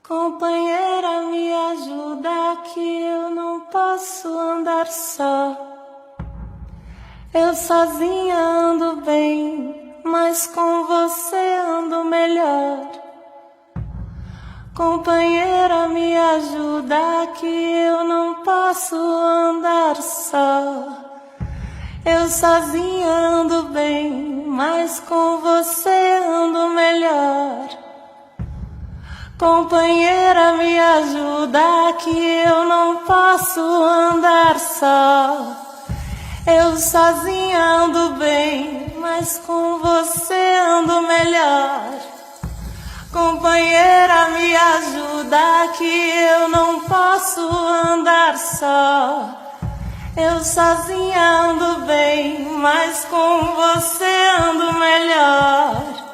Companheira, me ajuda que eu não posso andar só. Eu sozinha ando bem, mas com você ando melhor. Companheira, me ajuda que eu não posso andar só. Eu sozinha ando bem, mas com você ando melhor. Companheira, me ajuda que eu não posso andar só. Eu sozinha ando bem, mas com você ando melhor. Companheira, me ajuda que eu não posso andar só. Eu sozinha ando bem, mas com você ando melhor.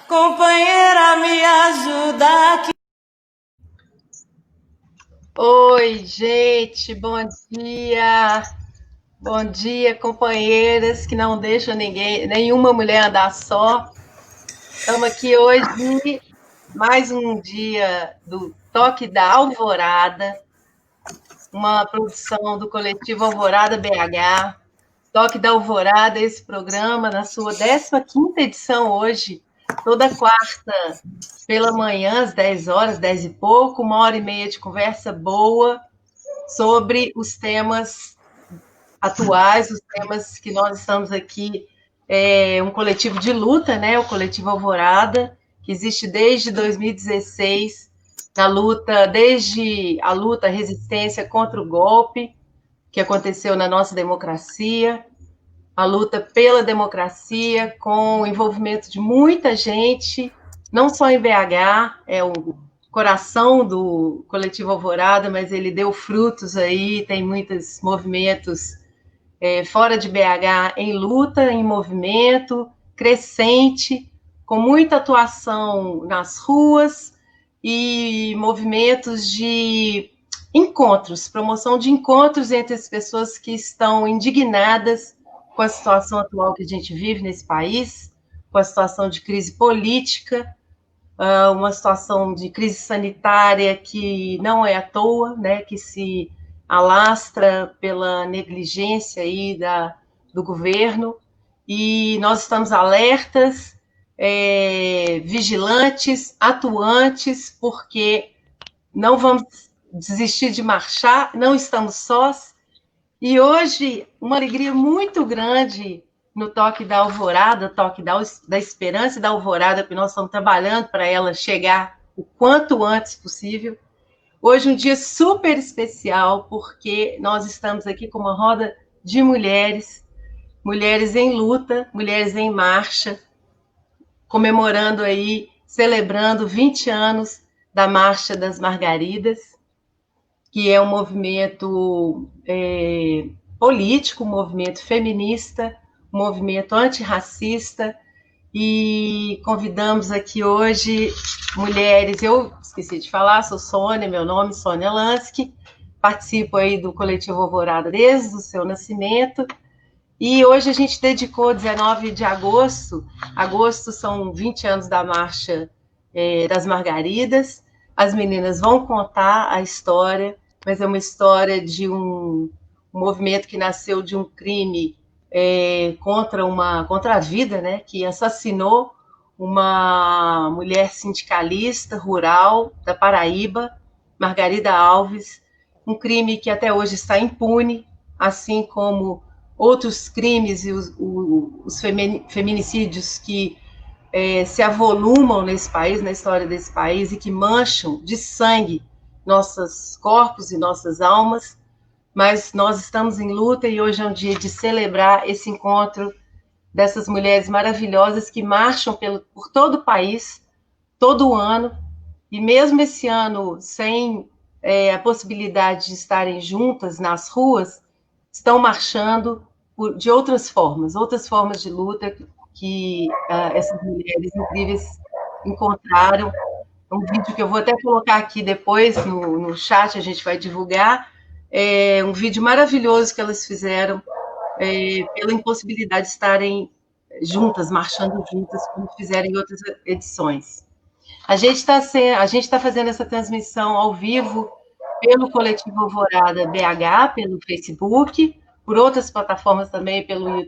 Companheira, me ajuda que... Oi, gente, bom dia. Bom dia, companheiras que não deixam nenhuma mulher andar só. Estamos aqui hoje, mais um dia do Toque da Alvorada, uma produção do coletivo Alvorada BH. Toque da Alvorada, esse programa, na sua 15ª edição hoje, toda quarta pela manhã, às 10 horas, 10 e pouco, 1h30 de conversa boa sobre os temas atuais, os temas que nós estamos aqui, um coletivo de luta, né? O coletivo Alvorada, que existe desde 2016, na luta, desde a luta, a resistência contra o golpe que aconteceu na nossa democracia, a luta pela democracia, com o envolvimento de muita gente, não só em BH, é o coração do coletivo Alvorada, mas ele deu frutos aí, tem muitos movimentos fora de BH em luta, em movimento, crescente, com muita atuação nas ruas e movimentos de encontros, promoção de encontros entre as pessoas que estão indignadas com a situação atual que a gente vive nesse país, com a situação de crise política, uma situação de crise sanitária que não é à toa, né, que se alastra pela negligência aí do governo, e nós estamos alertas, vigilantes, atuantes, porque não vamos desistir de marchar, não estamos sós, e hoje uma alegria muito grande no Toque da Alvorada, Toque da Esperança e da Alvorada, porque nós estamos trabalhando para ela chegar o quanto antes possível. Hoje um dia super especial, porque nós estamos aqui com uma roda de mulheres, mulheres em luta, mulheres em marcha, comemorando aí, celebrando 20 anos da Marcha das Margaridas, que é um movimento político, um movimento feminista, um movimento antirracista, e convidamos aqui hoje mulheres. Eu esqueci de falar, sou Sônia, meu nome é Sônia Lansky, participo aí do coletivo Alvorada desde o seu nascimento, e hoje a gente dedicou 19 de agosto são 20 anos da Marcha das Margaridas. As meninas vão contar a história, mas é uma história de um movimento que nasceu de um crime contra a vida, né, que assassinou uma mulher sindicalista rural da Paraíba, Margarida Alves, um crime que até hoje está impune, assim como outros crimes e os feminicídios que se avolumam nesse país, na história desse país, e que mancham de sangue nossos corpos e nossas almas. Mas nós estamos em luta e hoje é um dia de celebrar esse encontro dessas mulheres maravilhosas que marcham por todo o país, todo o ano, e mesmo esse ano, sem a possibilidade de estarem juntas nas ruas, estão marchando de outras formas de luta que essas mulheres incríveis encontraram. Um vídeo que eu vou até colocar aqui depois no chat, a gente vai divulgar, um vídeo maravilhoso que elas fizeram pela impossibilidade de estarem juntas, marchando juntas, como fizeram em outras edições. A gente está fazendo essa transmissão ao vivo pelo Coletivo Alvorada BH, pelo Facebook, por outras plataformas também, pelo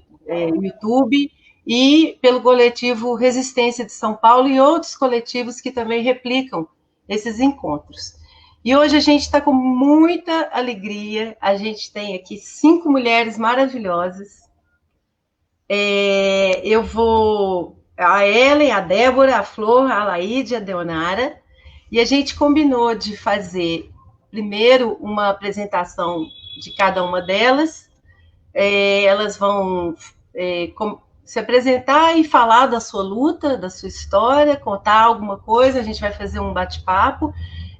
YouTube, e pelo Coletivo Resistência de São Paulo e outros coletivos que também replicam esses encontros. E hoje a gente está com muita alegria, a gente tem aqui 5 mulheres maravilhosas. A Ellen, a Débora, a Flor, a Laíde, a Deonara, e a gente combinou de fazer primeiro uma apresentação de cada uma delas. Elas vão se apresentar e falar da sua luta, da sua história, contar alguma coisa, a gente vai fazer um bate-papo,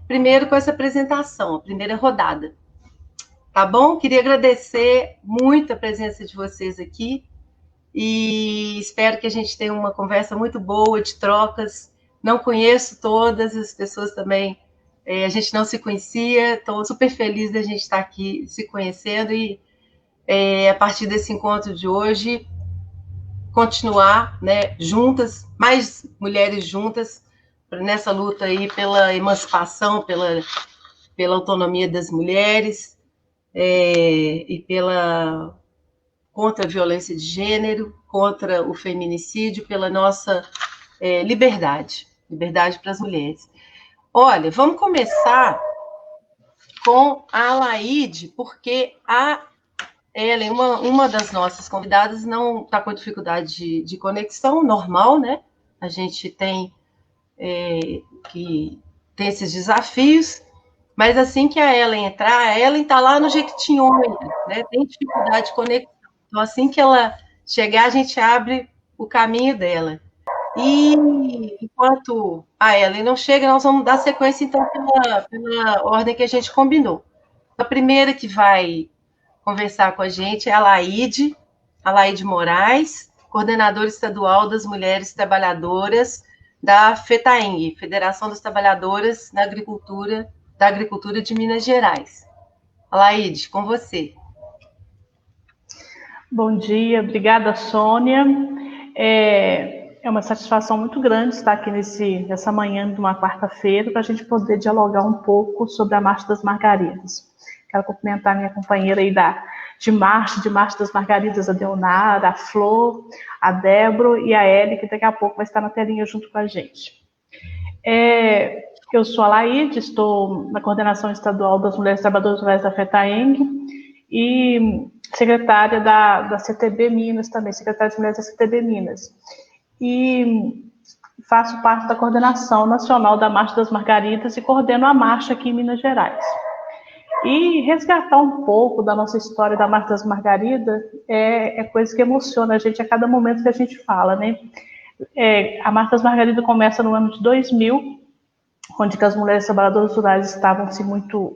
primeiro com essa apresentação, a primeira rodada. Tá bom? Queria agradecer muito a presença de vocês aqui, e espero que a gente tenha uma conversa muito boa, de trocas. Não conheço todas as pessoas também, a gente não se conhecia, estou super feliz de a gente estar aqui se conhecendo e, a partir desse encontro de hoje, continuar, né, juntas, mais mulheres juntas, nessa luta aí pela emancipação, pela autonomia das mulheres, e contra a violência de gênero, contra o feminicídio, pela nossa liberdade para as mulheres. Olha, vamos começar com a Laíde, porque a Ellen, uma das nossas convidadas, não está com dificuldade de conexão, normal, né? A gente tem esses desafios, mas assim que a Ellen entrar, a Ellen está lá no Jequitinhonha, né? Tem dificuldade de conexão. Então, assim que ela chegar, a gente abre o caminho dela. E enquanto a Ellen não chega, nós vamos dar sequência, então, pela ordem que a gente combinou. A primeira que vai conversar com a gente é a Laíde Moraes, coordenadora estadual das Mulheres Trabalhadoras da FETAENG, Federação das Trabalhadoras da Agricultura de Minas Gerais. Laíde, com você. Bom dia, obrigada, Sônia. É uma satisfação muito grande estar aqui nessa manhã de uma quarta-feira para a gente poder dialogar um pouco sobre a Marcha das Margaridas. Quero cumprimentar a minha companheira aí de Marcha das Margaridas, a Deonara, a Flor, a Débora e a Ellen, que daqui a pouco vai estar na telinha junto com a gente. Eu sou a Laíde, estou na coordenação estadual das Mulheres Trabalhadoras Rurais da FETAENG e secretária da CTB Minas também, secretária de Mulheres da CTB Minas. E faço parte da coordenação nacional da Marcha das Margaridas e coordeno a marcha aqui em Minas Gerais. E resgatar um pouco da nossa história da Marcha das Margaridas é coisa que emociona a gente a cada momento que a gente fala, né? A Marcha das Margaridas começa no ano de 2000, onde as mulheres trabalhadoras rurais estavam assim, muito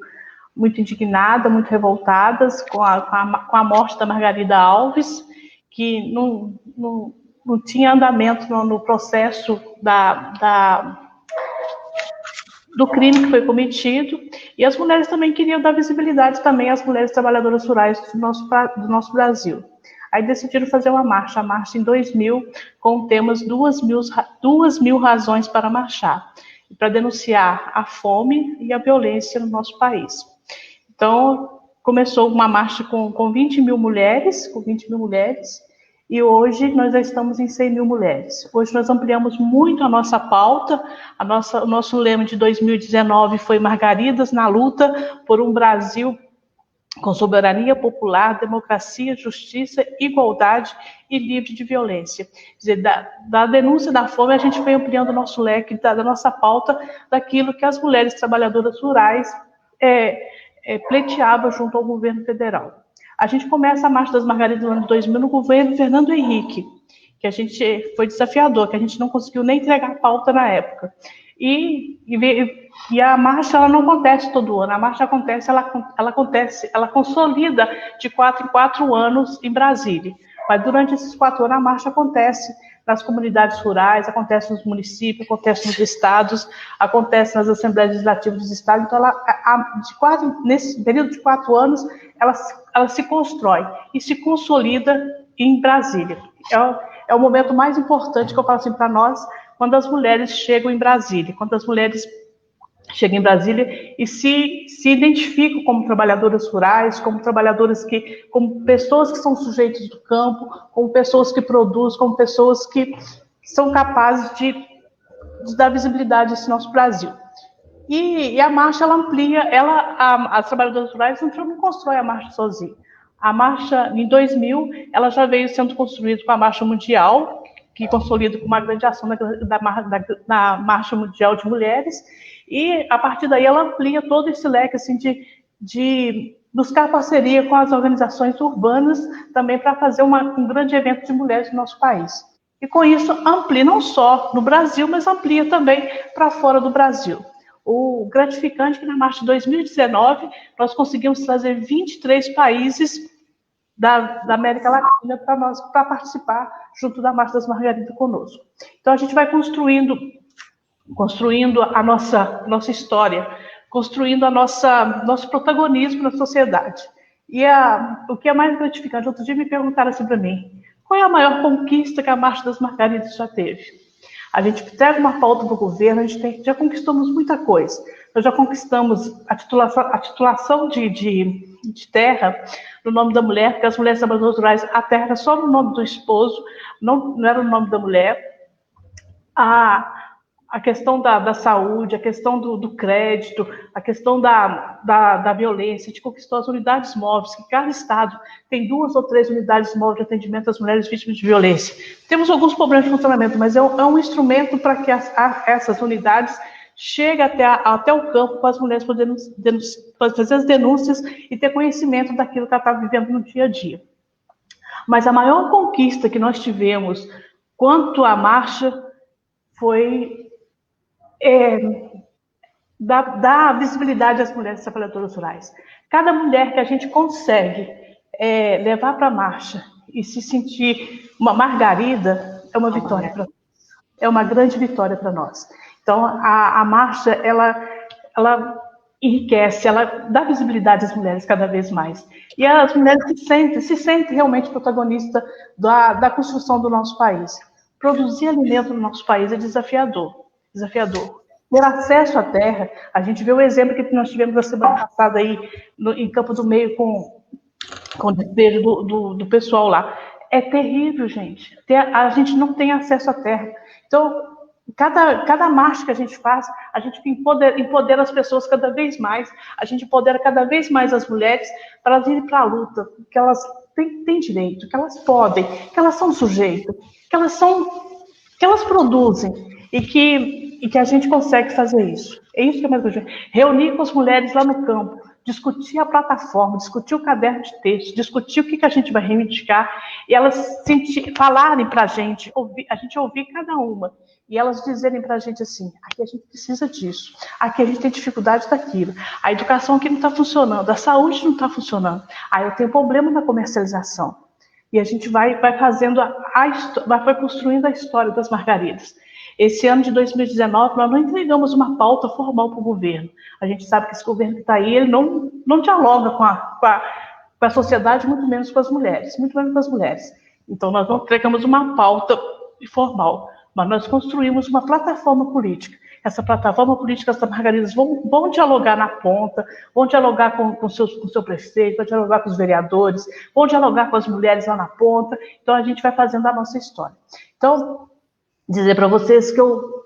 indignadas, muito revoltadas com a morte da Margarida Alves, que não tinha andamento no processo do crime que foi cometido, e as mulheres também queriam dar visibilidade também às mulheres trabalhadoras rurais do nosso Brasil. Aí decidiram fazer a marcha em 2000, com o tema 2.000 razões para marchar, para denunciar a fome e a violência no nosso país. Então, começou uma marcha com 20 mil mulheres, e hoje nós já estamos em 100 mil mulheres. Hoje nós ampliamos muito a nossa pauta, o nosso lema de 2019 foi Margaridas na luta por um Brasil com soberania popular, democracia, justiça, igualdade e livre de violência. Quer dizer, da denúncia da fome, a gente foi ampliando o nosso leque da nossa pauta, daquilo que as mulheres trabalhadoras rurais pleiteavam junto ao governo federal. A gente começa a Marcha das Margaridas no ano de 2000 no governo Fernando Henrique, que a gente foi desafiador, que a gente não conseguiu nem entregar a pauta na época. E a marcha ela não acontece todo ano, a marcha ela consolida de 4 em 4 anos em Brasília. Mas durante esses 4 anos a marcha acontece nas comunidades rurais, acontece nos municípios, acontece nos estados, acontece nas assembleias legislativas dos estados. Então, nesse período de 4 anos, ela se constrói e se consolida em Brasília. É o momento mais importante que eu falo assim para nós, quando as mulheres chegam em Brasília, quando as mulheres chegam em Brasília e se identificam como trabalhadoras rurais, como trabalhadoras como pessoas que são sujeitos do campo, como pessoas que produzem, como pessoas que são capazes de dar visibilidade a esse nosso Brasil. E a marcha, ela amplia, as trabalhadoras rurais não constrói a marcha sozinha. A marcha, em 2000, ela já veio sendo construída com a Marcha Mundial, que consolida com uma grande ação da Marcha Mundial de Mulheres, e a partir daí ela amplia todo esse leque assim, de buscar parceria com as organizações urbanas também para fazer um grande evento de mulheres no nosso país. E com isso amplia não só no Brasil, mas amplia também para fora do Brasil. O gratificante é que na Marcha de 2019 nós conseguimos trazer 23 países da América Latina para participar junto da Marcha das Margaridas conosco. Então a gente vai construindo a nossa história, construindo nosso protagonismo na sociedade. E o que é mais gratificante, outro dia me perguntaram assim para mim, qual é a maior conquista que a Marcha das Margaridas já teve? A gente pega uma pauta do governo, já conquistamos muita coisa. Nós já conquistamos a titulação de terra no nome da mulher, porque as mulheres trabalhadoras rurais, a terra era só no nome do esposo, não era no nome da mulher. A questão da saúde, a questão do crédito, a questão da violência, a gente conquistou as unidades móveis, que cada estado tem 2 ou 3 unidades móveis de atendimento às mulheres vítimas de violência. Temos alguns problemas de funcionamento, mas é um instrumento para que essas unidades cheguem até o campo para as mulheres poderem fazer as denúncias e ter conhecimento daquilo que ela está vivendo no dia a dia. Mas a maior conquista que nós tivemos quanto à marcha foi dar visibilidade às mulheres trabalhadoras rurais. Cada mulher que a gente consegue levar para a marcha e se sentir uma margarida é uma vitória para nós. É uma grande vitória para nós. Então, a marcha, ela enriquece, ela dá visibilidade às mulheres cada vez mais. E as mulheres se sentem realmente protagonistas da construção do nosso país. Produzir alimento no nosso país é desafiador. Ter acesso à terra, a gente vê o exemplo que nós tivemos na semana passada aí em Campo do Meio com o despejo do pessoal lá. É terrível, gente. A gente não tem acesso à terra. Então, cada marcha que a gente faz, a gente empodera as pessoas cada vez mais, a gente empodera cada vez mais as mulheres para elas irem para a luta, que elas têm direito, que elas podem, que elas são sujeitas, que elas produzem e que a gente consegue fazer isso. É isso que é mais importante. Reunir com as mulheres lá no campo, discutir a plataforma, discutir o caderno de texto, discutir o que a gente vai reivindicar, e elas falarem para a gente ouvir cada uma, e elas dizerem para a gente assim, aqui a gente precisa disso, aqui a gente tem dificuldade daquilo, a educação aqui não está funcionando, a saúde não está funcionando, aí eu tenho problema na comercialização. E a gente vai fazendo, vai construindo a história das margaridas. Esse ano de 2019, nós não entregamos uma pauta formal para o governo. A gente sabe que esse governo que está aí, ele não dialoga com a sociedade, muito menos com as mulheres. Então, nós não entregamos uma pauta formal, mas nós construímos uma plataforma política. Essa plataforma política, as margaridas vão dialogar na ponta, vão dialogar com o seu prefeito, vão dialogar com os vereadores, vão dialogar com as mulheres lá na ponta. Então, a gente vai fazendo a nossa história. Então, dizer para vocês que eu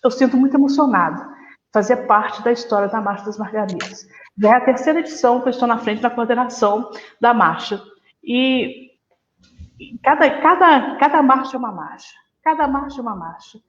sinto muito emocionada fazer parte da história da Marcha das Margaridas. Já é a 3ª edição que eu estou na frente da coordenação da marcha. E cada marcha é uma marcha. Cada marcha é uma marcha.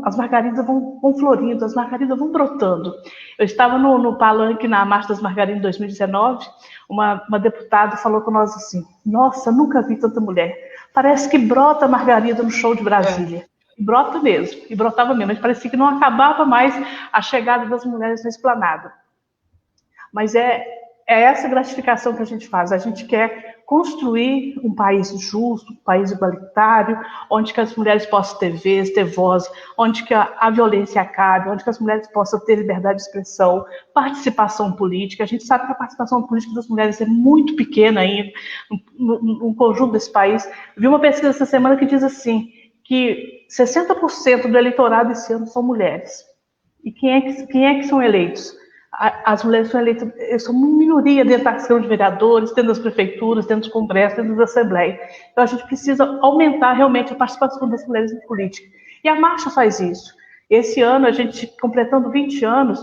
As margaridas vão florindo, as margaridas vão brotando. Eu estava no palanque na Marcha das Margaridas em 2019, uma deputada falou com nós assim, nossa, nunca vi tanta mulher. Parece que brota margarida no show de Brasília. E brota mesmo, e brotava mesmo. Mas parecia que não acabava mais a chegada das mulheres na esplanada. Mas é essa gratificação que a gente faz. A gente quer construir um país justo, um país igualitário, onde que as mulheres possam ter vez, ter voz, onde que a violência acabe, onde que as mulheres possam ter liberdade de expressão, participação política. A gente sabe que a participação política das mulheres é muito pequena ainda no conjunto desse país. Vi uma pesquisa essa semana que diz assim, que 60% do eleitorado esse ano são mulheres. E quem é que são eleitos? As mulheres são eleitas, são uma minoria dentro da Câmara de Vereadores, dentro das prefeituras, dentro dos congressos, dentro da Assembleia. Então, a gente precisa aumentar realmente a participação das mulheres em política. E a marcha faz isso. Esse ano, a gente, completando 20 anos,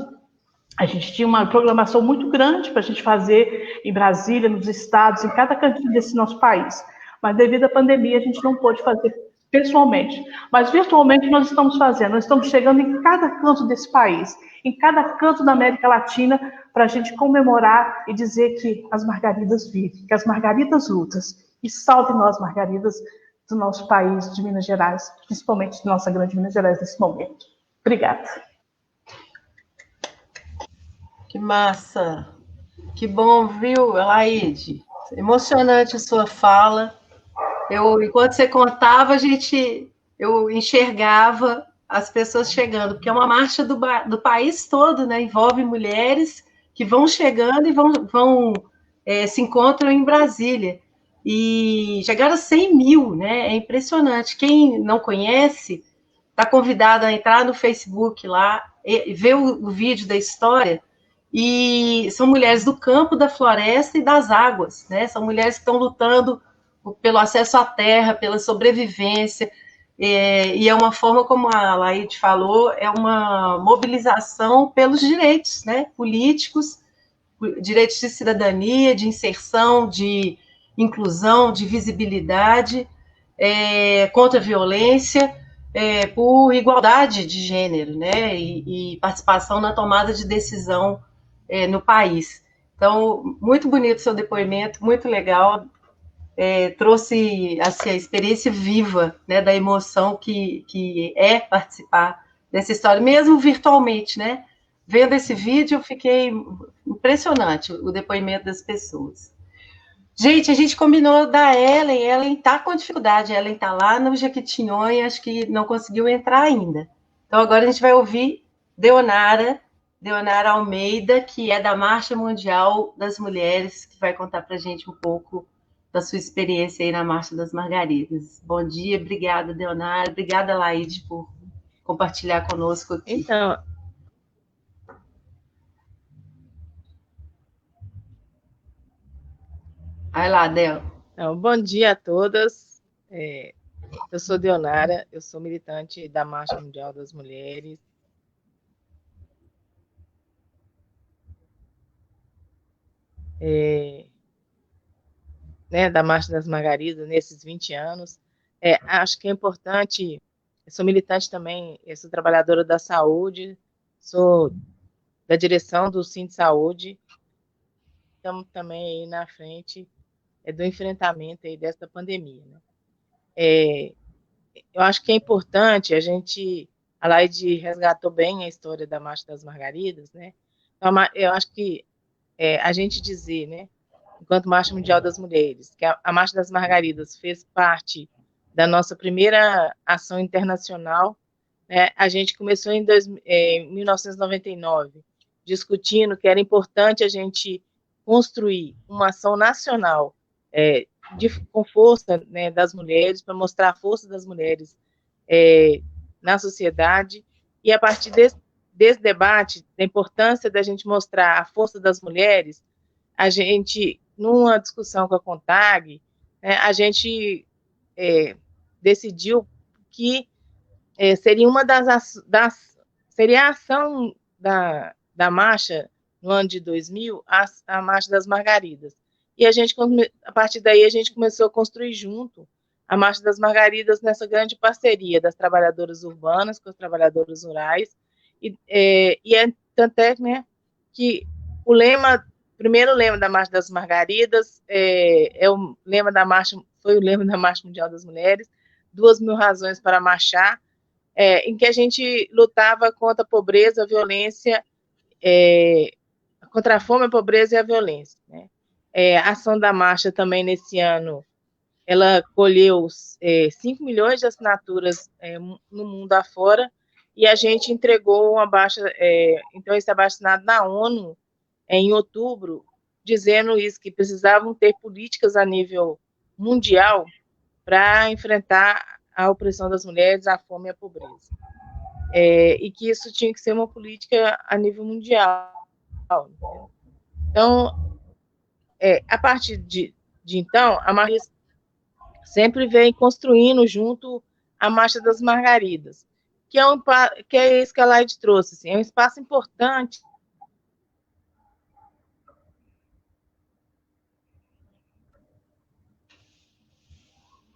a gente tinha uma programação muito grande para a gente fazer em Brasília, nos estados, em cada cantinho desse nosso país. Mas, devido à pandemia, a gente não pôde fazer pessoalmente. Mas, virtualmente, nós estamos fazendo. Nós estamos chegando em cada canto desse país, em cada canto da América Latina, para a gente comemorar e dizer que as margaridas vivem, que as margaridas lutam. E salve nós, margaridas, do nosso país, de Minas Gerais, principalmente de nossa grande Minas Gerais nesse momento. Obrigada. Que massa! Que bom, viu, Laide? Emocionante a sua fala. Enquanto você contava, eu enxergava as pessoas chegando, porque é uma marcha do país todo, né? Envolve mulheres que vão chegando e se encontram em Brasília. E chegaram a 100 mil, né? É impressionante. Quem não conhece, está convidado a entrar no Facebook lá, e ver o vídeo da história. E são mulheres do campo, da floresta e das águas, né? São mulheres que estão lutando pelo acesso à terra, pela sobrevivência, e é uma forma, como a Laide falou, é uma mobilização pelos direitos, né, políticos, direitos de cidadania, de inserção, de inclusão, de visibilidade, contra a violência, por igualdade de gênero, né, e participação na tomada de decisão no país. Então, muito bonito o seu depoimento, muito legal. Trouxe assim, a experiência viva, né, da emoção que é participar dessa história, mesmo virtualmente, né? Vendo esse vídeo, eu fiquei impressionante o depoimento das pessoas. Gente, a gente combinou da Ellen está com dificuldade, a Ellen está lá no Jequitinhonha, acho que não conseguiu entrar ainda. Então agora a gente vai ouvir Deonara Almeida, que é da Marcha Mundial das Mulheres, que vai contar para a gente um pouco da sua experiência aí na Marcha das Margaridas. Bom dia, obrigada, Deonara, obrigada, Laide, por compartilhar conosco aqui. Então, vai lá, Del. Bom dia a todas. Eu sou Deonara, eu sou militante da Marcha Mundial das Mulheres. Né, da Marcha das Margaridas, nesses 20 anos. Acho que é importante, eu sou militante também, eu sou trabalhadora da saúde, sou da direção do Cinti Saúde, estamos também aí na frente do enfrentamento aí dessa pandemia. Né? Eu acho que é importante a Laide resgatou bem a história da Marcha das Margaridas, né? Então, eu acho que a gente dizer, né, enquanto Marcha Mundial das Mulheres, que a Marcha das Margaridas fez parte da nossa primeira ação internacional, né? A gente começou em 1999, discutindo que era importante a gente construir uma ação nacional com força, né, das mulheres, para mostrar a força das mulheres na sociedade, e a partir desse debate, da importância da gente mostrar a força das mulheres, a gente, numa discussão com a CONTAG, né, a gente decidiu que seria uma seria a ação da marcha no ano de 2000, a Marcha das Margaridas. E a partir daí, a gente começou a construir junto a Marcha das Margaridas nessa grande parceria das trabalhadoras urbanas com as trabalhadoras rurais. Tanto é, né, que o primeiro lema da Marcha das Margaridas foi o lema da Marcha Mundial das Mulheres, 2.000 razões para marchar, em que a gente lutava contra a pobreza, a violência, contra a fome, a pobreza e a violência, né? A ação da marcha também nesse ano, ela colheu 5 milhões de assinaturas no mundo afora, e a gente entregou uma então esse abaixo-assinado na ONU em outubro, dizendo isso, que precisavam ter políticas a nível mundial para enfrentar a opressão das mulheres, a fome e a pobreza. E que isso tinha que ser uma política a nível mundial. Então, a partir de então, a Maria sempre vem construindo junto a Marcha das Margaridas, que é isso que a Laide trouxe, assim, é um espaço importante.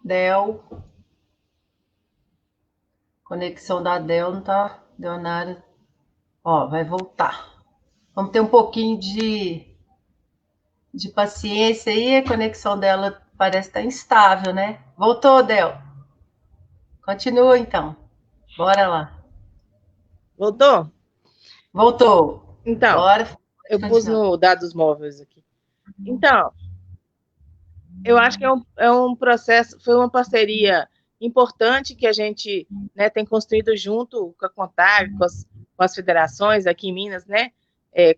Del. Conexão da Del não tá, Leonardo. Ó, vai voltar. Vamos ter um pouquinho de paciência aí, a conexão dela parece estar instável, né? Voltou, Del. Continua, então. Bora lá. Voltou? Voltou. Então, bora. Eu pus no dados móveis aqui. Então, eu acho que é um processo, foi uma parceria importante que a gente, né, tem construído junto com a CONTAG, com as federações aqui em Minas, né,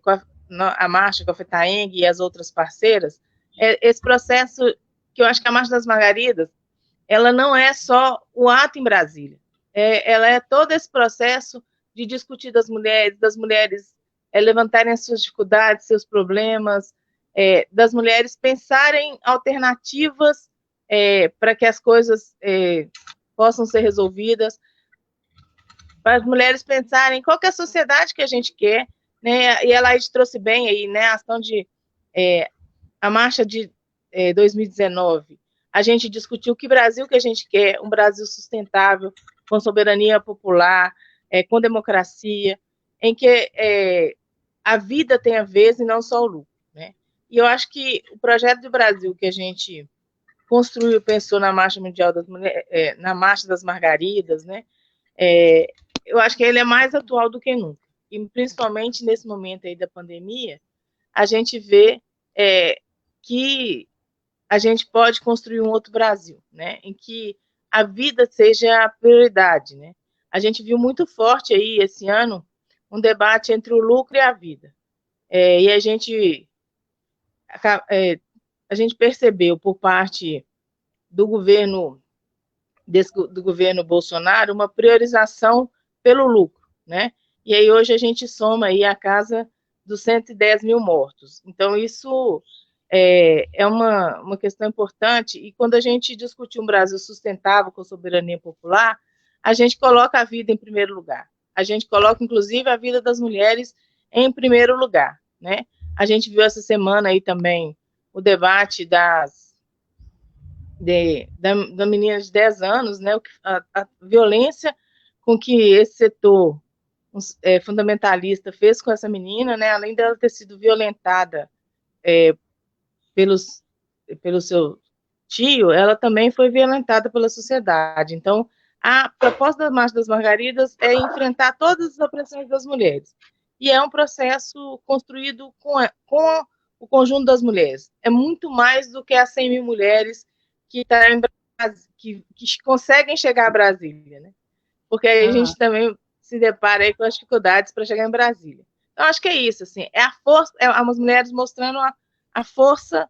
com a Marcha, com a FETAENG e as outras parceiras. Esse processo, que eu acho que a Marcha das Margaridas, ela não é só o ato em Brasília, ela é todo esse processo de discutir das mulheres levantarem as suas dificuldades, seus problemas, das mulheres pensarem alternativas para que as coisas possam ser resolvidas, para as mulheres pensarem qual que é a sociedade que a gente quer, né? E a Laide trouxe bem aí, né, a ação a marcha de 2019, a gente discutiu que Brasil que a gente quer, um Brasil sustentável, com soberania popular, com democracia, em que a vida tenha vez e não só o lucro, né? E eu acho que o projeto do Brasil que a gente construiu, pensou na Marcha Mundial das Mulheres, na Marcha das Margaridas, né? Eu acho que ele é mais atual do que nunca. E principalmente nesse momento aí da pandemia, a gente vê que a gente pode construir um outro Brasil, né? Em que a vida seja a prioridade, né? A gente viu muito forte aí esse ano um debate entre o lucro e a vida. E a gente percebeu por parte do governo Bolsonaro uma priorização pelo lucro, né? E aí hoje a gente soma aí a casa dos 110 mil mortos. Então isso é uma questão importante, e quando a gente discute um Brasil sustentável com soberania popular, a gente coloca a vida em primeiro lugar. A gente coloca, inclusive, a vida das mulheres em primeiro lugar, né? A gente viu essa semana aí também o debate da menina de 10 anos, né? A violência com que esse setor fundamentalista fez com essa menina, né? Além dela ter sido violentada pelo seu tio, ela também foi violentada pela sociedade. Então, a proposta da Marcha das Margaridas é enfrentar todas as opressões das mulheres. E é um processo construído com o conjunto das mulheres. É muito mais do que as 100 mil mulheres que conseguem chegar a Brasília, né? Porque aí a gente também se depara aí com as dificuldades para chegar em Brasília. Então, acho que é isso, assim, é a força, as mulheres mostrando a força,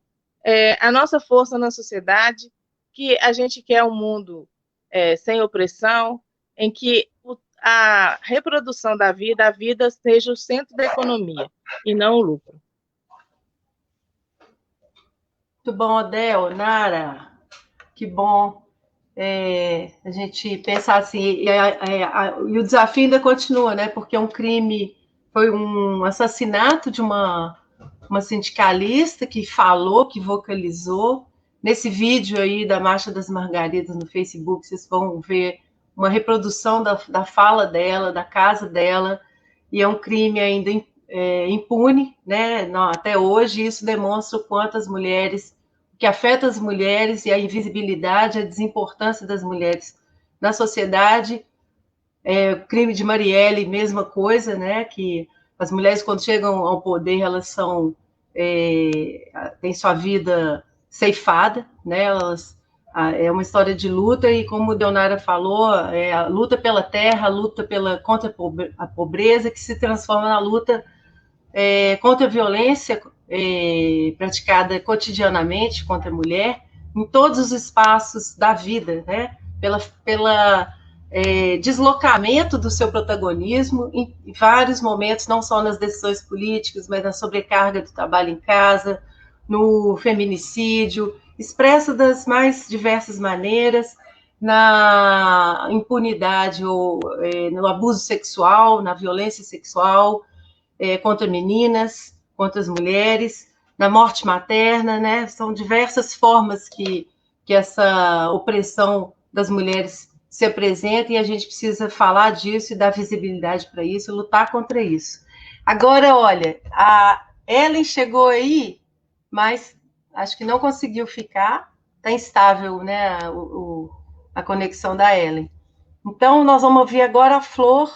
a nossa força na sociedade, que a gente quer um mundo sem opressão, em que a reprodução da vida, a vida seja o centro da economia, e não o lucro. Muito bom, Adel, Nara, que bom a gente pensar assim, e o desafio ainda continua, né? Porque é um crime, foi um assassinato de uma sindicalista que falou, que vocalizou. Nesse vídeo aí da Marcha das Margaridas no Facebook, vocês vão ver uma reprodução da fala dela, da casa dela, e é um crime ainda impune, né? Não, até hoje. Isso demonstra o quanto as mulheres, que afeta as mulheres, e a invisibilidade, a desimportância das mulheres na sociedade. O crime de Marielle, mesma coisa, né? Que as mulheres, quando chegam ao poder, elas têm sua vida ceifada, né? É uma história de luta, e como Deonara falou, é a luta pela terra, a luta contra a pobreza, que se transforma na luta contra a violência praticada cotidianamente contra a mulher, em todos os espaços da vida, né? Pela deslocamento do seu protagonismo em vários momentos, não só nas decisões políticas, mas na sobrecarga do trabalho em casa, no feminicídio, expressa das mais diversas maneiras, na impunidade ou no abuso sexual, na violência sexual contra meninas, contra as mulheres, na morte materna, né? São diversas formas que essa opressão das mulheres se apresenta, e a gente precisa falar disso e dar visibilidade para isso, lutar contra isso. Agora, olha, a Ellen chegou aí, mas acho que não conseguiu ficar, está instável, né, a conexão da Ellen. Então, nós vamos ouvir agora a Flor,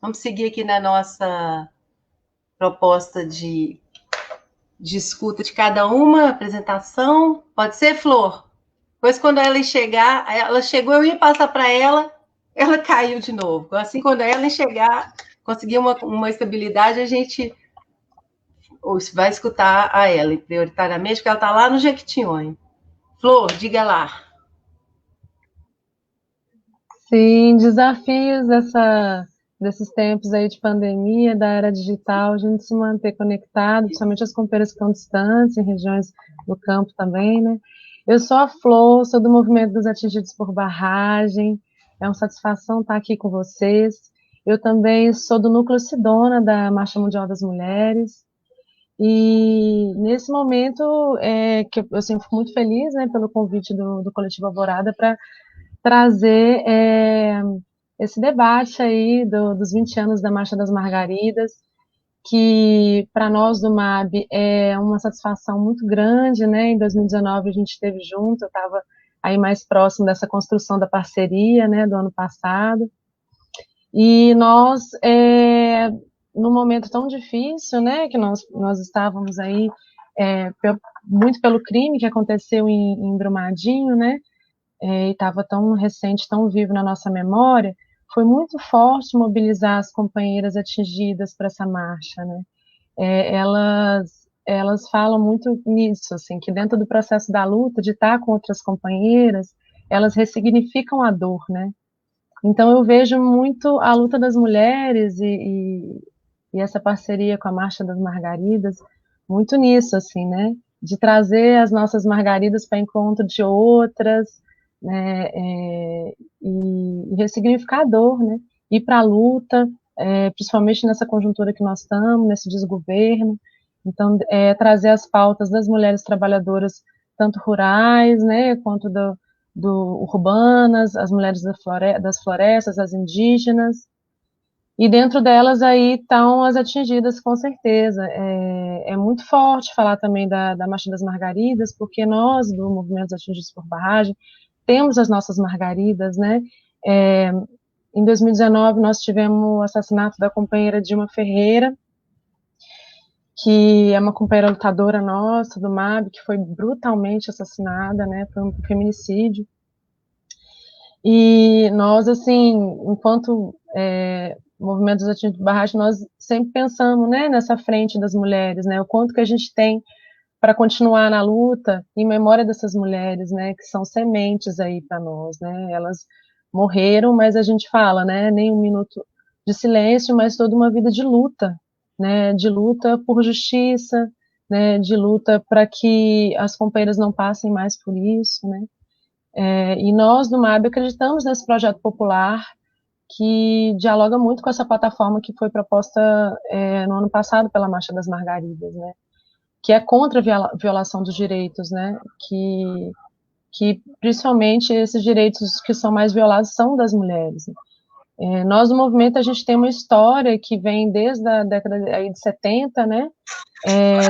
vamos seguir aqui na nossa proposta de escuta de cada uma, apresentação. Pode ser, Flor? Pois quando ela chegar, ela chegou, eu ia passar para ela caiu de novo. Assim, quando ela chegar, conseguir uma estabilidade, a gente vai escutar a Ellen, prioritariamente, porque ela está lá no Jequitinhonha. Flor, diga lá. Sim, desafios desses tempos aí de pandemia, da era digital, a gente se manter conectado, principalmente as companheiras que estão distantes, em regiões do campo também, né? Eu sou a Flor, sou do Movimento dos Atingidos por Barragem, é uma satisfação estar aqui com vocês. Eu também sou do Núcleo Sidona, da Marcha Mundial das Mulheres, e nesse momento, que eu sempre fico muito feliz, né, pelo convite do Coletivo Alvorada para trazer esse debate aí dos 20 anos da Marcha das Margaridas, que para nós do MAB é uma satisfação muito grande, né? Em 2019 a gente esteve junto, eu estava aí mais próximo dessa construção da parceria, né, do ano passado, e nós, num momento tão difícil, né, que nós estávamos aí muito pelo crime que aconteceu em Brumadinho, né, e estava tão recente, tão vivo na nossa memória, foi muito forte mobilizar as companheiras atingidas para essa marcha, né? Elas falam muito nisso, assim, que dentro do processo da luta, de estar com outras companheiras, elas ressignificam a dor, né? Então eu vejo muito a luta das mulheres e essa parceria com a Marcha das Margaridas muito nisso, assim, né? De trazer as nossas margaridas para encontro de outras, né, e ressignificar a dor, né, ir para a luta, principalmente nessa conjuntura que nós estamos, nesse desgoverno. Então, trazer as pautas das mulheres trabalhadoras, tanto rurais, né, quanto urbanas, as mulheres das florestas, as indígenas, e dentro delas aí estão as atingidas, com certeza. É muito forte falar também da Marcha das Margaridas, porque nós, do Movimento dos Atingidos por Barragem, temos as nossas margaridas, né? Em 2019, nós tivemos o assassinato da companheira Dilma Ferreira, que é uma companheira lutadora nossa, do MAB, que foi brutalmente assassinada, né? Foi um feminicídio. E nós, assim, enquanto Movimento dos Atingidos por Barragem, nós sempre pensamos, né, nessa frente das mulheres, né? O quanto que a gente tem para continuar na luta em memória dessas mulheres, né, que são sementes aí para nós, né, elas morreram, mas a gente fala, né, nem um minuto de silêncio, mas toda uma vida de luta, né, de luta por justiça, né, de luta para que as companheiras não passem mais por isso, né, e nós do MAB acreditamos nesse projeto popular que dialoga muito com essa plataforma que foi proposta no ano passado pela Marcha das Margaridas, né, que é contra a violação dos direitos, né, que principalmente esses direitos que são mais violados são das mulheres. Nós, no movimento, a gente tem uma história que vem desde a década aí de 70, né,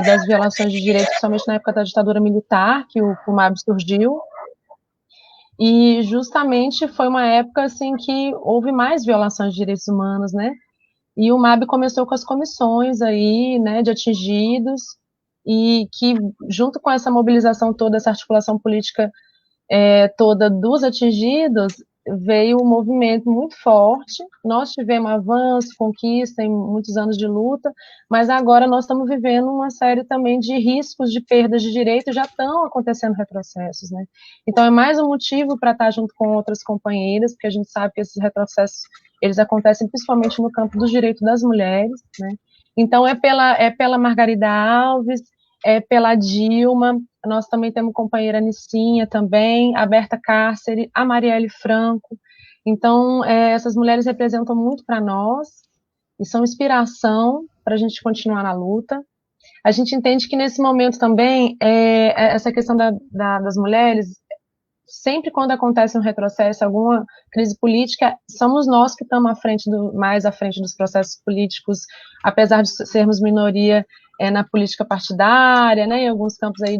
das violações de direitos, principalmente na época da ditadura militar, que o MAB surgiu, e justamente foi uma época, assim, que houve mais violações de direitos humanos, né, E o MAB começou com as comissões aí, né, de atingidos, e que, junto com essa mobilização toda, essa articulação política toda dos atingidos, veio um movimento muito forte. Nós tivemos avanço, conquista em muitos anos de luta, mas agora nós estamos vivendo uma série também de riscos de perdas de direitos, já estão acontecendo retrocessos, né? Então é mais um motivo para estar junto com outras companheiras, porque a gente sabe que esses retrocessos, eles acontecem principalmente no campo dos direitos das mulheres, né? Então é pela Margarida Alves, é pela Dilma, nós também temos companheira Anicinha também, a Berta Cáceres, a Marielle Franco. Então, essas mulheres representam muito para nós e são inspiração para a gente continuar na luta. A gente entende que nesse momento também, essa questão das mulheres, sempre quando acontece um retrocesso, alguma crise política, somos nós que estamos mais à frente dos processos políticos, apesar de sermos minoria na política partidária, né, em alguns campos aí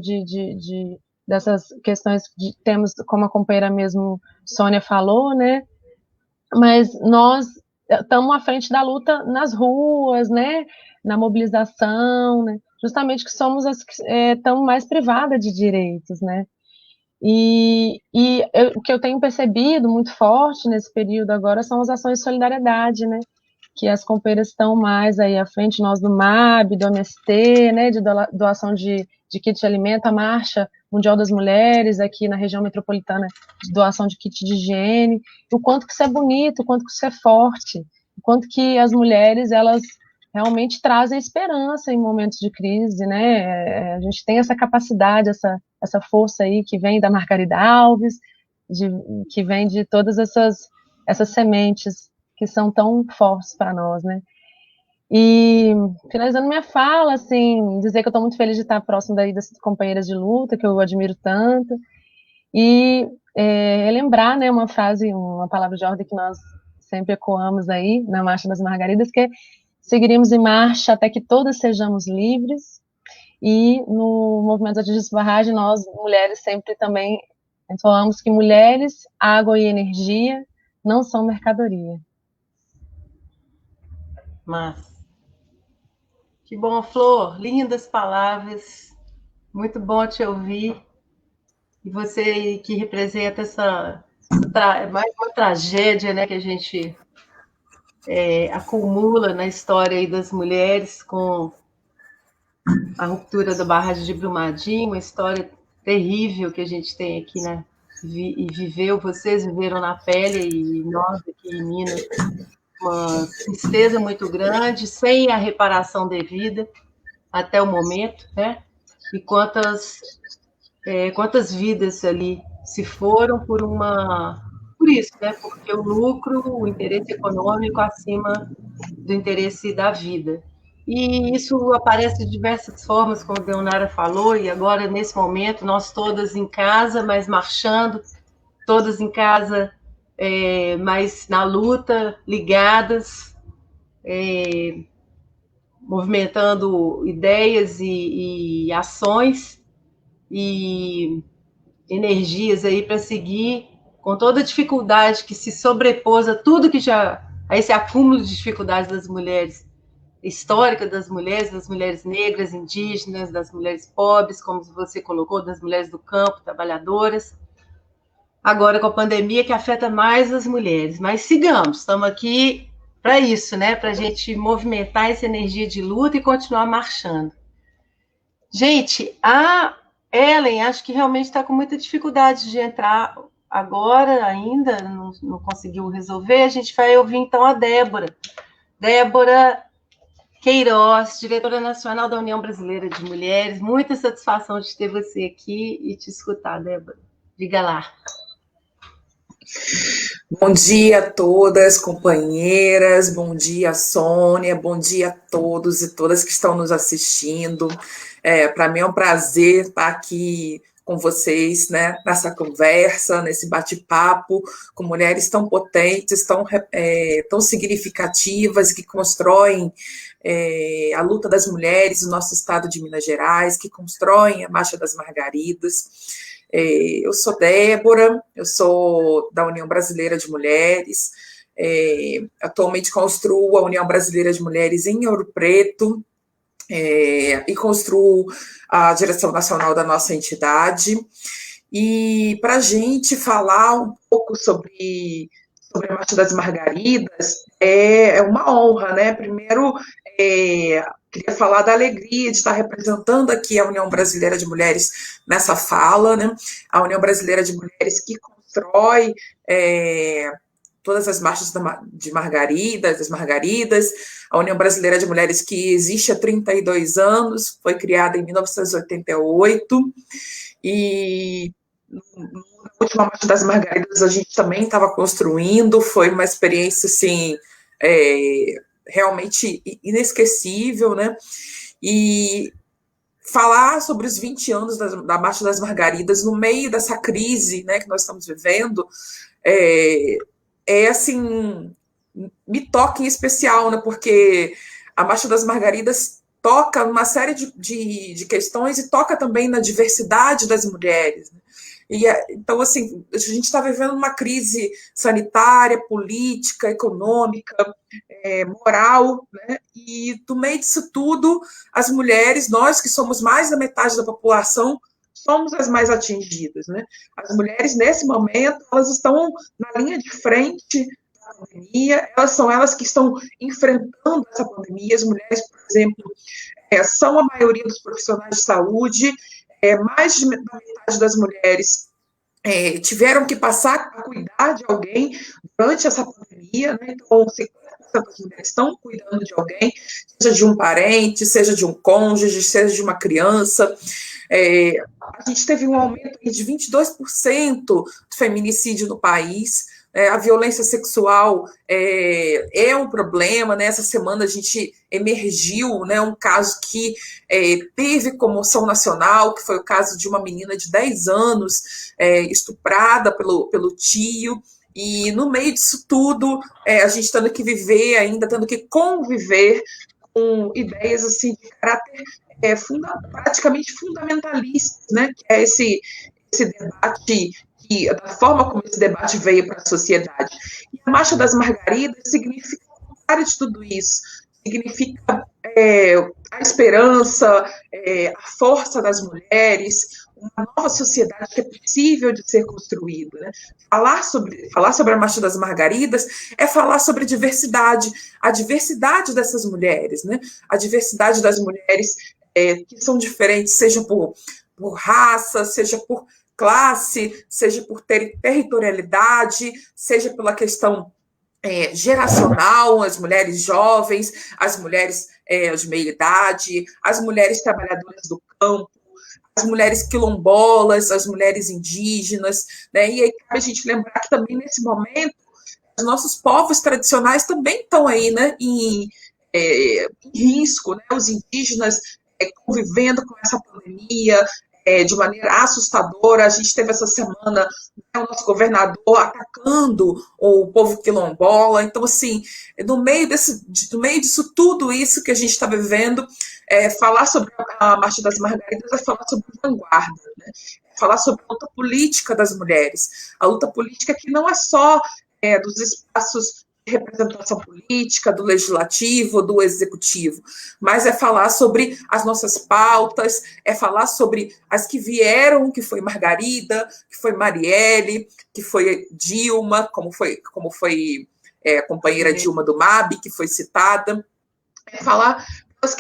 dessas questões temos, como a companheira mesmo Sônia falou, né, mas nós estamos à frente da luta nas ruas, né, na mobilização, né, justamente que somos as que estamos mais privadas de direitos, né. O que eu tenho percebido muito forte nesse período agora são as ações de solidariedade, né, que as companheiras estão mais aí à frente, nós do MAB, do MST, né, de doação de kit de alimento, a Marcha Mundial das Mulheres aqui na região metropolitana, de doação de kit de higiene, o quanto que isso é bonito, o quanto que isso é forte, o quanto que as mulheres, elas realmente trazem esperança em momentos de crise, né, a gente tem essa capacidade, essa força aí que vem da Margarida Alves, que vem de todas essas sementes que são tão fortes para nós, né? E, finalizando minha fala, assim, dizer que eu estou muito feliz de estar próximo daí dessas companheiras de luta, que eu admiro tanto, e lembrar, né, uma frase, uma palavra de ordem que nós sempre ecoamos aí, na Marcha das Margaridas, que é: seguiremos em marcha até que todas sejamos livres, e no movimento de barragem, nós, mulheres, sempre também falamos que mulheres, água e energia não são mercadoria. Mas, que bom, Flor, lindas palavras, muito bom te ouvir. E você que representa mais uma tragédia, né, que a gente acumula na história aí das mulheres com a ruptura da barragem de Brumadinho, uma história terrível que a gente tem aqui, né? E vocês viveram na pele, e nós aqui em Minas, uma tristeza muito grande, sem a reparação devida até o momento, né? E quantas vidas ali se foram por isso, né? Porque o lucro, o interesse econômico acima do interesse da vida. E isso aparece de diversas formas, como a Deonara falou, e agora, nesse momento, nós todas em casa, mas marchando, todas em casa, mas na luta, ligadas, movimentando ideias e ações e energias aí para seguir com toda a dificuldade que se sobrepôs a tudo a esse acúmulo de dificuldades das mulheres, histórica das mulheres negras, indígenas, das mulheres pobres, como você colocou, das mulheres do campo, trabalhadoras. Agora com a pandemia que afeta mais as mulheres, mas sigamos, estamos aqui para isso, né? Para a gente movimentar essa energia de luta e continuar marchando. Gente, a Ellen, acho que realmente está com muita dificuldade de entrar agora ainda, não conseguiu resolver. A gente vai ouvir então a Débora. Débora Queiroz, diretora nacional da União Brasileira de Mulheres. Muita satisfação de ter você aqui e te escutar, Débora. Diga lá. Bom dia a todas, companheiras, bom dia, Sônia, bom dia a todos e todas que estão nos assistindo. Para mim é um prazer estar aqui com vocês, né, nessa conversa, nesse bate-papo, com mulheres tão potentes, tão significativas, que constroem a luta das mulheres no nosso estado de Minas Gerais, que constroem a Marcha das Margaridas. Eu sou Débora, eu sou da União Brasileira de Mulheres, atualmente construo a União Brasileira de Mulheres em Ouro Preto, e construo a direção nacional da nossa entidade. E para a gente falar um pouco sobre a Marcha das Margaridas, é uma honra, né? Primeiro, queria falar da alegria de estar representando aqui a União Brasileira de Mulheres nessa fala, né? A União Brasileira de Mulheres que constrói todas as marchas de Margaridas, das Margaridas, a União Brasileira de Mulheres que existe há 32 anos, foi criada em 1988, e na última Marcha das Margaridas a gente também estava construindo, foi uma experiência, assim, realmente inesquecível, né? E falar sobre os 20 anos da Marcha das Margaridas no meio dessa crise, né, que nós estamos vivendo, assim, me toca em especial, né, porque a Marcha das Margaridas toca numa série de questões e toca também na diversidade das mulheres, né? Então, assim, a gente está vivendo uma crise sanitária, política, econômica, moral, né? E no meio disso tudo, as mulheres, nós que somos mais da metade da população, somos as mais atingidas, né? As mulheres, nesse momento, elas estão na linha de frente da pandemia, são elas que estão enfrentando essa pandemia. As mulheres, por exemplo, são a maioria dos profissionais de saúde, mais da metade das mulheres tiveram que passar a cuidar de alguém durante essa pandemia, né? Então, 50% das mulheres estão cuidando de alguém, seja de um parente, seja de um cônjuge, seja de uma criança. A gente teve um aumento de 22% do feminicídio no país. A violência sexual é um problema, né? Essa semana a gente emergiu, né, um caso que teve comoção nacional, que foi o caso de uma menina de 10 anos estuprada pelo tio. E no meio disso tudo, a gente tendo que viver ainda, tendo que conviver com ideias assim, de caráter praticamente fundamentalistas, né? Que é esse debate, da forma como esse debate veio para a sociedade. E a Marcha das Margaridas significa o contrário de tudo isso, significa a esperança, a força das mulheres, uma nova sociedade que é possível de ser construída, né? Falar sobre a Marcha das Margaridas é falar sobre a diversidade dessas mulheres, né? A diversidade das mulheres que são diferentes, seja por raça, seja por classe, seja por territorialidade, seja pela questão geracional, as mulheres jovens, as mulheres de meia idade, as mulheres trabalhadoras do campo, as mulheres quilombolas, as mulheres indígenas, né? E aí cabe a gente lembrar que também nesse momento os nossos povos tradicionais também estão aí, né, em risco, né? Os indígenas convivendo com essa pandemia de maneira assustadora. A gente teve essa semana, né, o nosso governador atacando o povo quilombola. Então, assim, no meio disso tudo isso que a gente está vivendo, falar sobre a Marcha das Margaridas é falar sobre vanguarda, né? Falar sobre a luta política das mulheres. A luta política que não é só dos espaços de representação política, do legislativo, do executivo, mas é falar sobre as nossas pautas, é falar sobre as que vieram, que foi Margarida, que foi Marielle, que foi Dilma, como foi a companheira Dilma do MAB, que foi citada, é falar das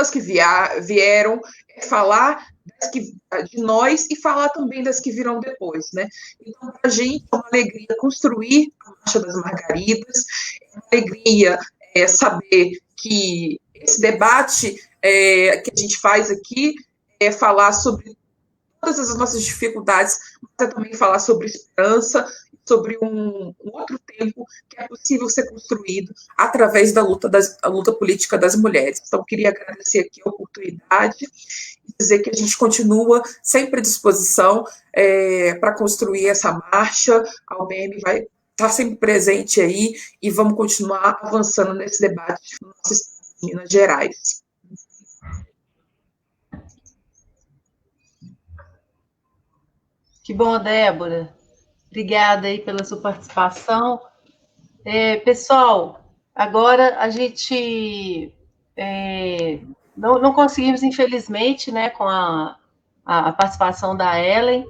que vieram, é falar de nós e falar também das que virão depois, né? Então, para a gente é uma alegria construir a Marcha das Margaridas, é uma alegria saber que esse debate que a gente faz aqui é falar sobre todas as nossas dificuldades, mas é também falar sobre esperança, sobre um outro tempo que é possível ser construído através da luta política das mulheres. Então, queria agradecer aqui a oportunidade e dizer que a gente continua sempre à disposição para construir essa marcha. A UBM vai estar sempre presente aí e vamos continuar avançando nesse debate no nosso estado de Minas Gerais. Que bom, Débora. Obrigada aí pela sua participação. Pessoal, agora a gente não conseguimos, infelizmente, né, com a participação da Ellen,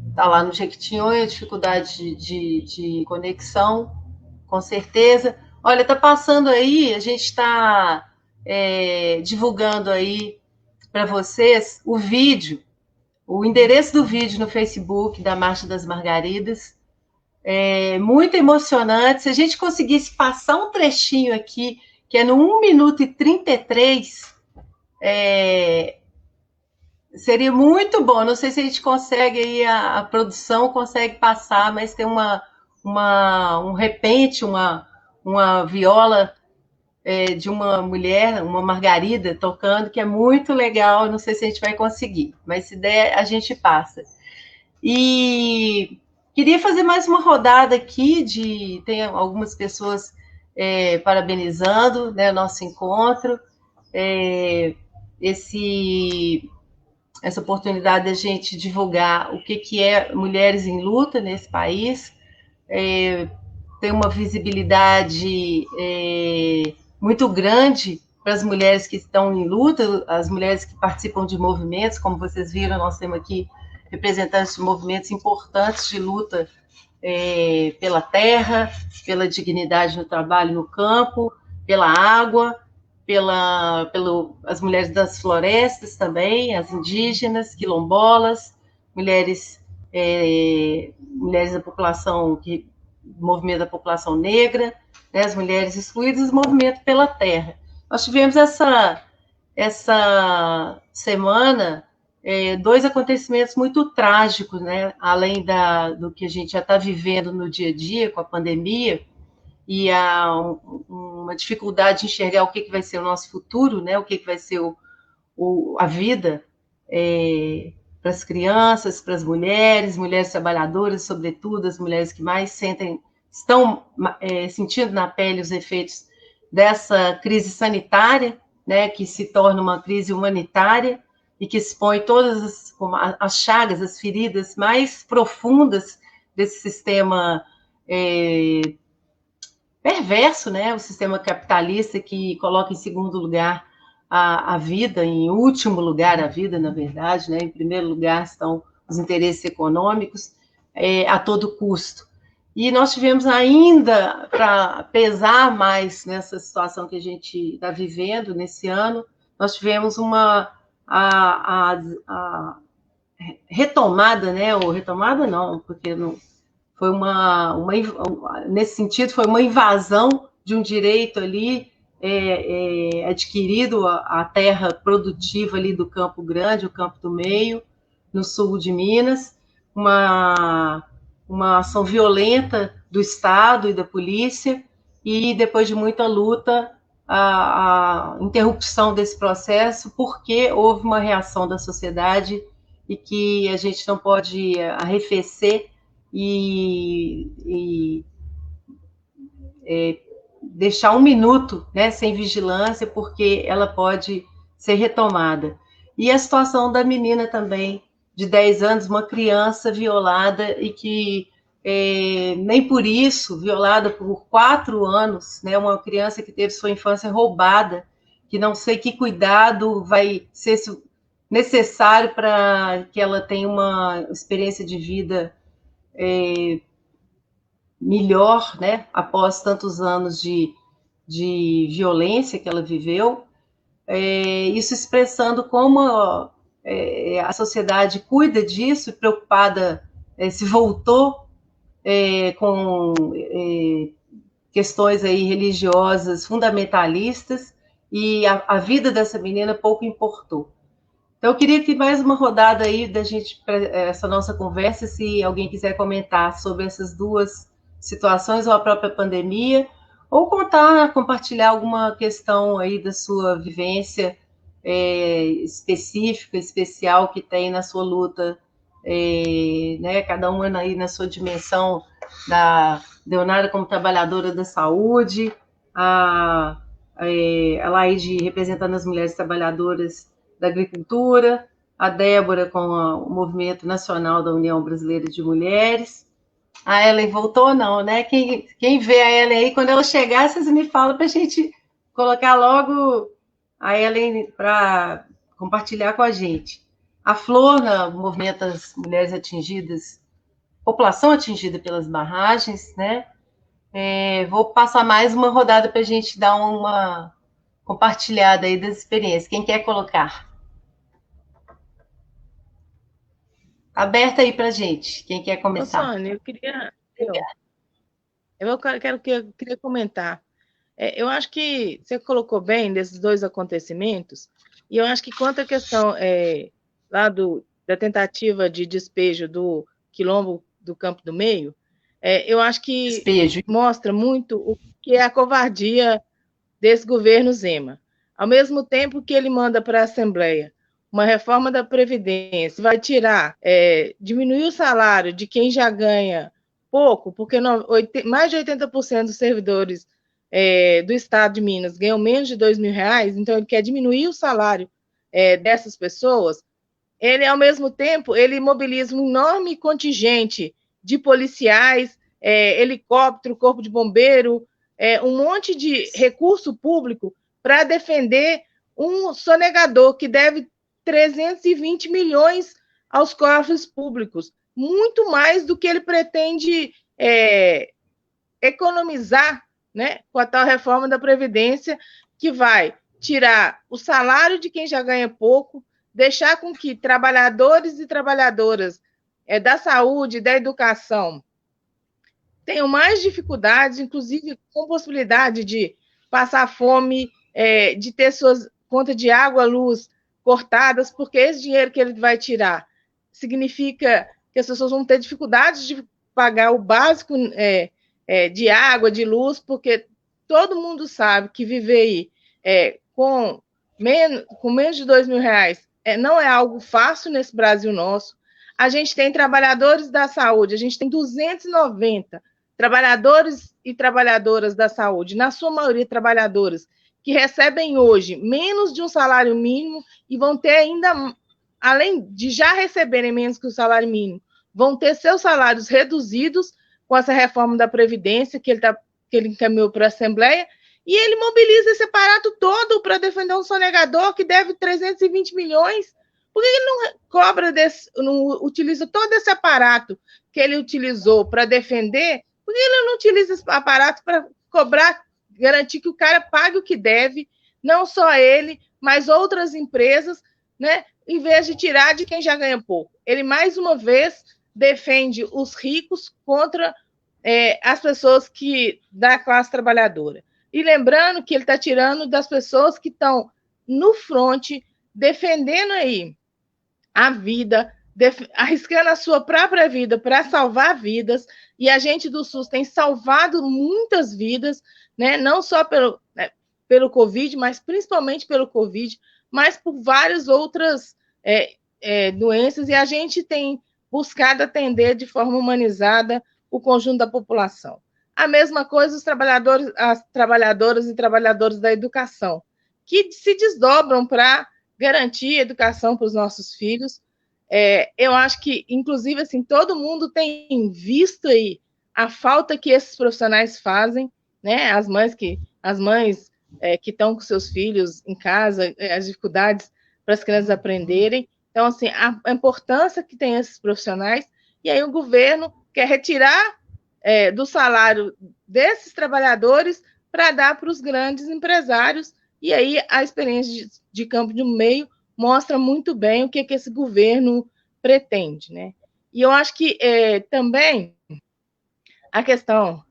está lá no Jequitinhonha, dificuldade de conexão, com certeza. Olha, está passando aí, a gente está divulgando aí para vocês o vídeo, o endereço do vídeo no Facebook da Marcha das Margaridas. Muito emocionante. Se a gente conseguisse passar um trechinho aqui, que é no 1 minuto e 33, seria muito bom. Não sei se a gente consegue aí, a produção consegue passar, mas tem um repente, uma viola de uma mulher, uma Margarida, tocando, que é muito legal. Não sei se a gente vai conseguir, mas se der, a gente passa. E queria fazer mais uma rodada aqui, tem algumas pessoas parabenizando, né, o nosso encontro, essa oportunidade da gente divulgar o que é Mulheres em Luta nesse país. Tem uma visibilidade muito grande para as mulheres que estão em luta, as mulheres que participam de movimentos, como vocês viram, nós temos aqui representantes de movimentos importantes de luta pela terra, pela dignidade no trabalho no campo, pela água, as mulheres das florestas também, as indígenas, quilombolas, mulheres da população, movimento da população negra, né, as mulheres excluídas, movimento pela terra. Nós tivemos essa semana 2 acontecimentos muito trágicos, né? Além do que a gente já está vivendo no dia a dia com a pandemia e uma dificuldade de enxergar o que vai ser o nosso futuro, né? O que vai ser a vida para as crianças, para as mulheres trabalhadoras, sobretudo as mulheres que mais estão sentindo na pele os efeitos dessa crise sanitária, né? Que se torna uma crise humanitária e que expõe todas as chagas, as feridas mais profundas desse sistema perverso, né? O sistema capitalista que coloca em segundo lugar a vida, em último lugar a vida, na verdade, né? Em primeiro lugar estão os interesses econômicos a todo custo. E nós tivemos ainda, para pesar mais nessa situação que a gente está vivendo nesse ano, nós tivemos a retomada, né? Ou retomada não, porque não foi nesse sentido, foi uma invasão de um direito ali adquirido, a terra produtiva ali do Campo Grande, o Campo do Meio, no sul de Minas, uma ação violenta do Estado e da polícia, e depois de muita luta, a interrupção desse processo, porque houve uma reação da sociedade e que a gente não pode arrefecer e deixar 1 minuto, né, sem vigilância, porque ela pode ser retomada. E a situação da menina também, de 10 anos, uma criança violada e que nem por isso, violada por 4 anos, né, uma criança que teve sua infância roubada, que não sei que cuidado vai ser necessário para que ela tenha uma experiência de vida melhor, né, após tantos anos de violência que ela viveu. Isso expressando como a sociedade cuida disso, preocupada, se voltou com questões aí religiosas fundamentalistas, e a vida dessa menina pouco importou. Então, eu queria que mais uma rodada aí da gente, essa nossa conversa, se alguém quiser comentar sobre essas 2 situações, ou a própria pandemia, ou compartilhar alguma questão aí da sua vivência específica, especial, que tem na sua luta, né, cada uma aí na sua dimensão, da Leonardo como trabalhadora da saúde, a Laide representando as mulheres trabalhadoras da agricultura, a Débora com o Movimento Nacional da União Brasileira de Mulheres, A Ellen voltou, não, né? Quem vê a Ellen aí, quando ela chegar, vocês me falam para a gente colocar logo a Ellen para compartilhar com a gente. A Flor, no movimento das mulheres atingidas, população atingida pelas barragens, né? Vou passar mais uma rodada para a gente dar uma compartilhada aí das experiências. Quem quer colocar? Aberta aí para a gente. Quem quer começar? Sônia, queria comentar. Eu acho que você colocou bem desses dois acontecimentos, e eu acho que quanto à questão lá da tentativa de despejo do quilombo do Campo do Meio, eu acho que despejo mostra muito o que é a covardia desse governo Zema. Ao mesmo tempo que ele manda para a Assembleia uma reforma da Previdência, vai diminuir o salário de quem já ganha pouco, porque mais de 80% dos servidores do Estado de Minas ganham menos de R$2.000, então ele quer diminuir o salário dessas pessoas. Ele, ao mesmo tempo, ele mobiliza um enorme contingente de policiais, helicóptero, corpo de bombeiro, um monte de recurso público para defender um sonegador que deve 320 milhões aos cofres públicos, muito mais do que ele pretende economizar, né, com a tal reforma da Previdência, que vai tirar o salário de quem já ganha pouco, deixar com que trabalhadores e trabalhadoras da saúde, da educação, tenham mais dificuldades, inclusive com possibilidade de passar fome, de ter suas contas de água, luz cortadas, porque esse dinheiro que ele vai tirar significa que as pessoas vão ter dificuldades de pagar o básico de água, de luz, porque todo mundo sabe que viver aí com menos de R$2.000 não é algo fácil nesse Brasil nosso. A gente tem trabalhadores da saúde, a gente tem 290 trabalhadores e trabalhadoras da saúde, na sua maioria trabalhadoras, que recebem hoje menos de um salário mínimo e vão ter ainda, além de já receberem menos que o salário mínimo, vão ter seus salários reduzidos com essa reforma da Previdência que ele encaminhou para a Assembleia, e ele mobiliza esse aparato todo para defender um sonegador que deve 320 milhões. Por que ele não utiliza todo esse aparato que ele utilizou para defender? Por que ele não utiliza esse aparato para cobrar, garantir que o cara pague o que deve, não só ele, mas outras empresas, né? Em vez de tirar de quem já ganha pouco? Ele, mais uma vez, defende os ricos contra as pessoas da classe trabalhadora. E lembrando que ele está tirando das pessoas que estão no fronte, defendendo aí a vida, arriscando a sua própria vida para salvar vidas, e a gente do SUS tem salvado muitas vidas, né? Não só pelo Covid, mas principalmente pelo Covid, mas por várias outras doenças, e a gente tem buscado atender de forma humanizada o conjunto da população. A mesma coisa as trabalhadoras e trabalhadores da educação, que se desdobram para garantir educação para os nossos filhos. Eu acho que, inclusive, assim, todo mundo tem visto aí a falta que esses profissionais fazem, né? As mães que estão com seus filhos em casa, as dificuldades para as crianças aprenderem. Então, assim, a importância que tem esses profissionais, e aí o governo quer retirar do salário desses trabalhadores para dar para os grandes empresários, e aí a experiência de Campo do Meio mostra muito bem o que esse governo pretende, né? E eu acho que também a questão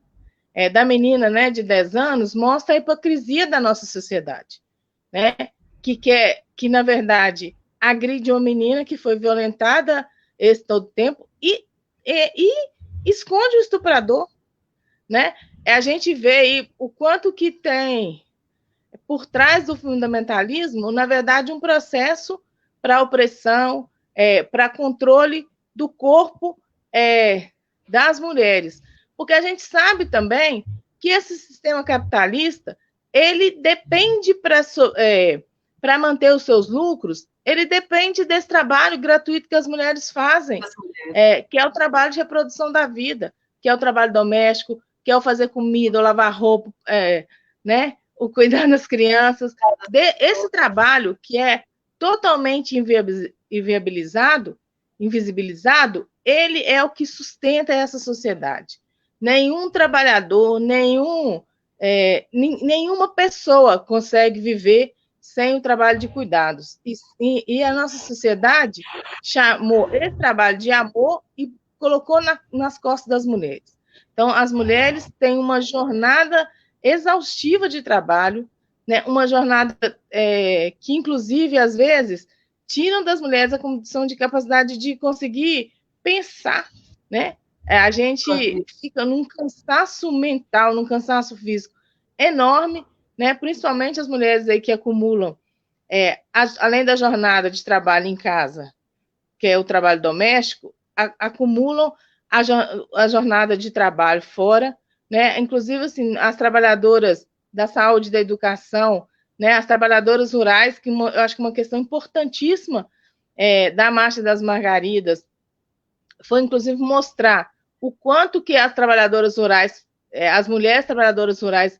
da menina, né, de 10 anos mostra a hipocrisia da nossa sociedade, né? Que na verdade, agride uma menina que foi violentada esse todo tempo e esconde o estuprador, né? A gente vê aí o quanto que tem por trás do fundamentalismo, na verdade, um processo para opressão, para controle do corpo das mulheres. Porque a gente sabe também que esse sistema capitalista, ele depende para manter os seus lucros, ele depende desse trabalho gratuito que as mulheres fazem, que é o trabalho de reprodução da vida. que é o trabalho doméstico, que é o fazer comida, ou lavar roupa, né? O cuidar das crianças. Esse trabalho que é totalmente invisibilizado, ele é o que sustenta essa sociedade. Nenhum trabalhador, nenhuma pessoa consegue viver sem o trabalho de cuidados. E a nossa sociedade chamou esse trabalho de amor e colocou nas costas das mulheres. Então, as mulheres têm uma jornada exaustiva de trabalho, né? Uma jornada que, inclusive, às vezes, tiram das mulheres a condição de capacidade de conseguir pensar, né? A gente fica num cansaço mental, num cansaço físico enorme, né? Principalmente as mulheres aí que acumulam, além da jornada de trabalho em casa, que é o trabalho doméstico, acumulam a jornada de trabalho fora, né? Inclusive, assim, as trabalhadoras da saúde e da educação, né? As trabalhadoras rurais, que eu acho que uma questão importantíssima da Marcha das Margaridas foi, inclusive, mostrar o quanto que as trabalhadoras rurais, as mulheres trabalhadoras rurais,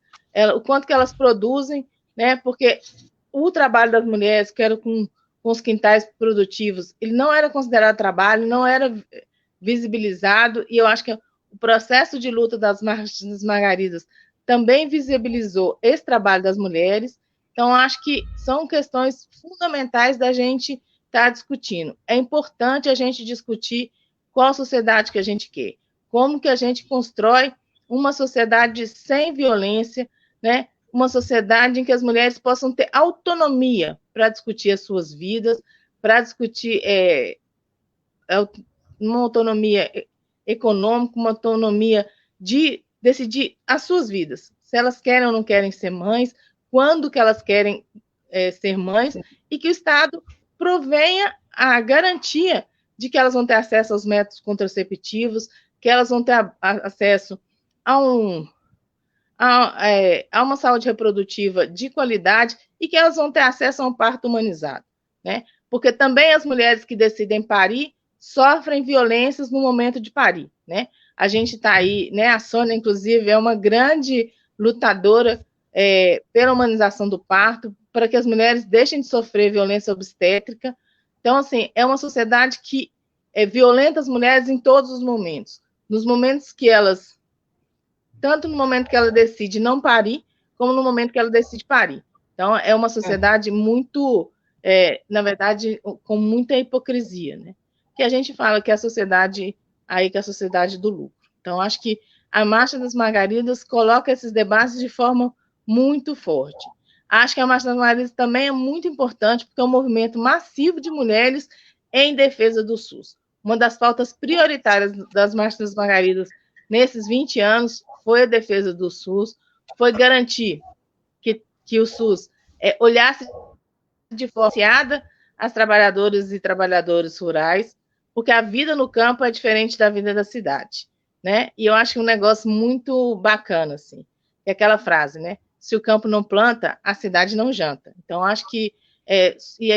o quanto que elas produzem, né? Porque o trabalho das mulheres, que era com os quintais produtivos, ele não era considerado trabalho, não era visibilizado, e eu acho que o processo de luta das Marchas das Margaridas também visibilizou esse trabalho das mulheres. Então, acho que são questões fundamentais da gente estar discutindo. É importante a gente discutir qual sociedade que a gente quer, como que a gente constrói uma sociedade sem violência, né? Uma sociedade em que as mulheres possam ter autonomia para discutir as suas vidas, para discutir uma autonomia econômica, uma autonomia de decidir as suas vidas, se elas querem ou não querem ser mães, quando que elas querem ser mães, e que o Estado provenha a garantia de que elas vão ter acesso aos métodos contraceptivos, que elas vão ter acesso a uma saúde reprodutiva de qualidade e que elas vão ter acesso a um parto humanizado, né? Porque também as mulheres que decidem parir sofrem violências no momento de parir, né? A gente está aí, né? A Sônia, inclusive, é uma grande lutadora pela humanização do parto, para que as mulheres deixem de sofrer violência obstétrica. Então, assim, é uma sociedade que violenta as mulheres em todos os momentos. Nos momentos que elas... Tanto no momento que ela decide não parir, como no momento que ela decide parir. Então, é uma sociedade muito... na verdade, com muita hipocrisia, né? Que a gente fala que é a sociedade do lucro. Então, acho que a Marcha das Margaridas coloca esses debates de forma muito forte. Acho que a Marcha das Margaridas também é muito importante, porque é um movimento massivo de mulheres em defesa do SUS. Uma das pautas prioritárias das Marchas das Margaridas nesses 20 anos foi a defesa do SUS, foi garantir que o SUS olhasse de forma associada às trabalhadoras e trabalhadores rurais, porque a vida no campo é diferente da vida da cidade, né? E eu acho um negócio muito bacana, assim, é aquela frase, né? Se o campo não planta, a cidade não janta. Então, acho que, se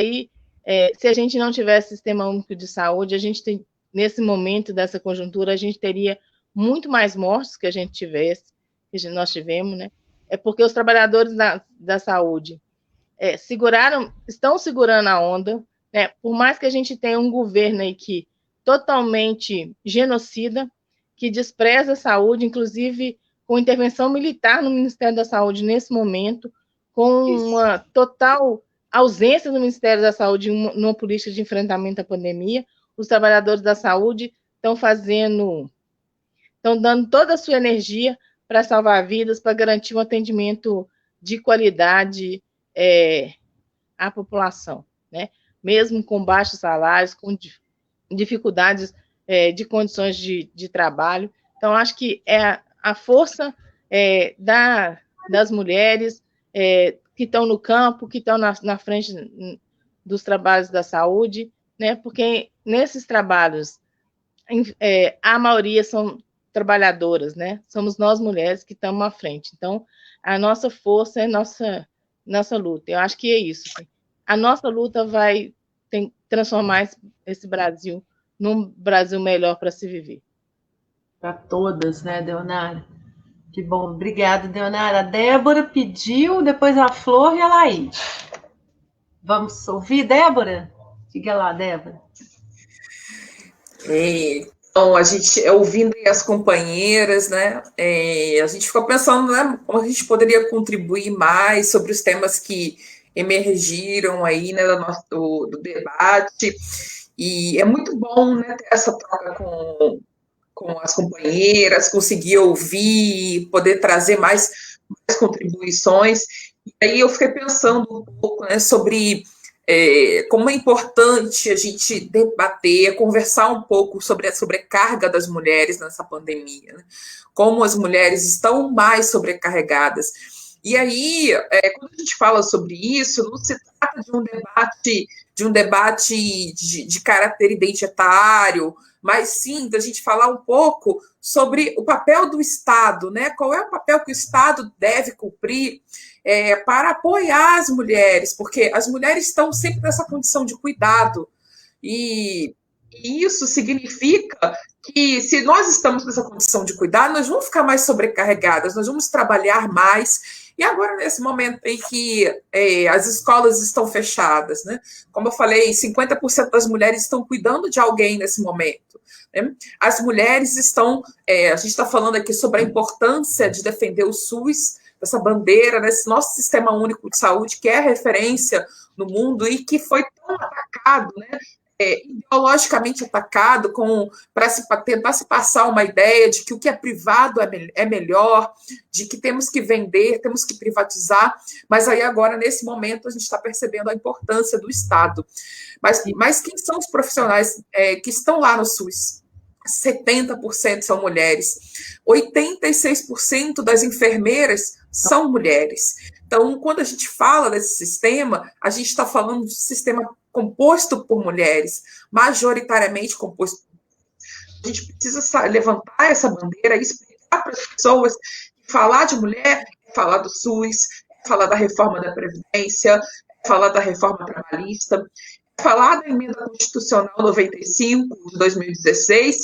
a gente não tivesse sistema único de saúde, a gente tem, nesse momento dessa conjuntura, a gente teria muito mais mortes que a gente tivesse, que nós tivemos, né? É porque os trabalhadores da saúde estão segurando a onda, né? Por mais que a gente tenha um governo aí que totalmente genocida, que despreza a saúde, inclusive com intervenção militar no Ministério da Saúde nesse momento, com uma total ausência do Ministério da Saúde numa política de enfrentamento à pandemia. Os trabalhadores da saúde estão dando toda a sua energia para salvar vidas, para garantir um atendimento de qualidade à população, né? Mesmo com baixos salários, com dificuldades de condições de trabalho. Então, acho que é a força das mulheres que estão no campo, que estão na frente dos trabalhos da saúde, né? Porque nesses trabalhos, a maioria são trabalhadoras, né? Somos nós mulheres que estamos à frente. Então, a nossa força é nossa luta. Eu acho que é isso. Assim. A nossa luta vai transformar esse Brasil num Brasil melhor para se viver. para todas, né, Deonara? Que bom, obrigada, Deonara. A Débora pediu, depois a Flor e a Laís. Vamos ouvir, Débora? Diga lá, Débora. Então, a gente, ouvindo as companheiras, né, a gente ficou pensando, né, como a gente poderia contribuir mais sobre os temas que emergiram aí, né, do debate, e é muito bom, né, ter essa troca com as companheiras, conseguir ouvir, poder trazer mais contribuições. E aí eu fiquei pensando um pouco, né, sobre como é importante a gente debater, conversar um pouco sobre a sobrecarga das mulheres nessa pandemia, né? Como as mulheres estão mais sobrecarregadas. E aí, quando a gente fala sobre isso, não se trata de um debate de caráter identitário, mas sim da gente falar um pouco sobre o papel do Estado, né? Qual é o papel que o Estado deve cumprir para apoiar as mulheres, porque as mulheres estão sempre nessa condição de cuidado, e isso significa que, se nós estamos nessa condição de cuidado, nós vamos ficar mais sobrecarregadas, nós vamos trabalhar mais. E agora, nesse momento em que as escolas estão fechadas, né? Como eu falei, 50% das mulheres estão cuidando de alguém nesse momento, né? As mulheres estão... a gente está falando aqui sobre a importância de defender o SUS, dessa bandeira, desse nosso sistema único de saúde, que é referência no mundo e que foi tão atacado, né? Ideologicamente atacado, para tentar se passar uma ideia de que o que é privado é melhor, de que temos que vender, temos que privatizar, mas aí agora, nesse momento, a gente está percebendo a importância do Estado. Mas quem são os profissionais que estão lá no SUS? 70% são mulheres, 86% das enfermeiras são mulheres. Então, quando a gente fala desse sistema, a gente está falando de um sistema composto por mulheres, majoritariamente composto por mulheres. A gente precisa levantar essa bandeira e explicar para as pessoas que falar de mulher é falar do SUS, é falar da reforma da Previdência, é falar da reforma trabalhista, é falar da emenda constitucional 95 de 2016,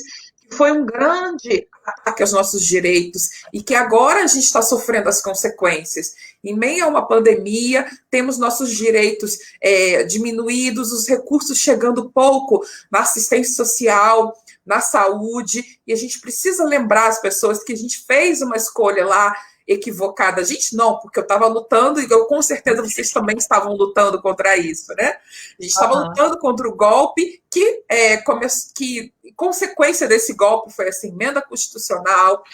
que foi um grande ataque aos nossos direitos e que agora a gente está sofrendo as consequências. Em meio a uma pandemia, temos nossos direitos diminuídos, os recursos chegando pouco na assistência social, na saúde, e a gente precisa lembrar as pessoas que a gente fez uma escolha lá equivocada. A gente não, porque eu estava lutando, e com certeza vocês também estavam lutando contra isso, né? A gente estava lutando contra o golpe, que consequência desse golpe foi essa emenda constitucional,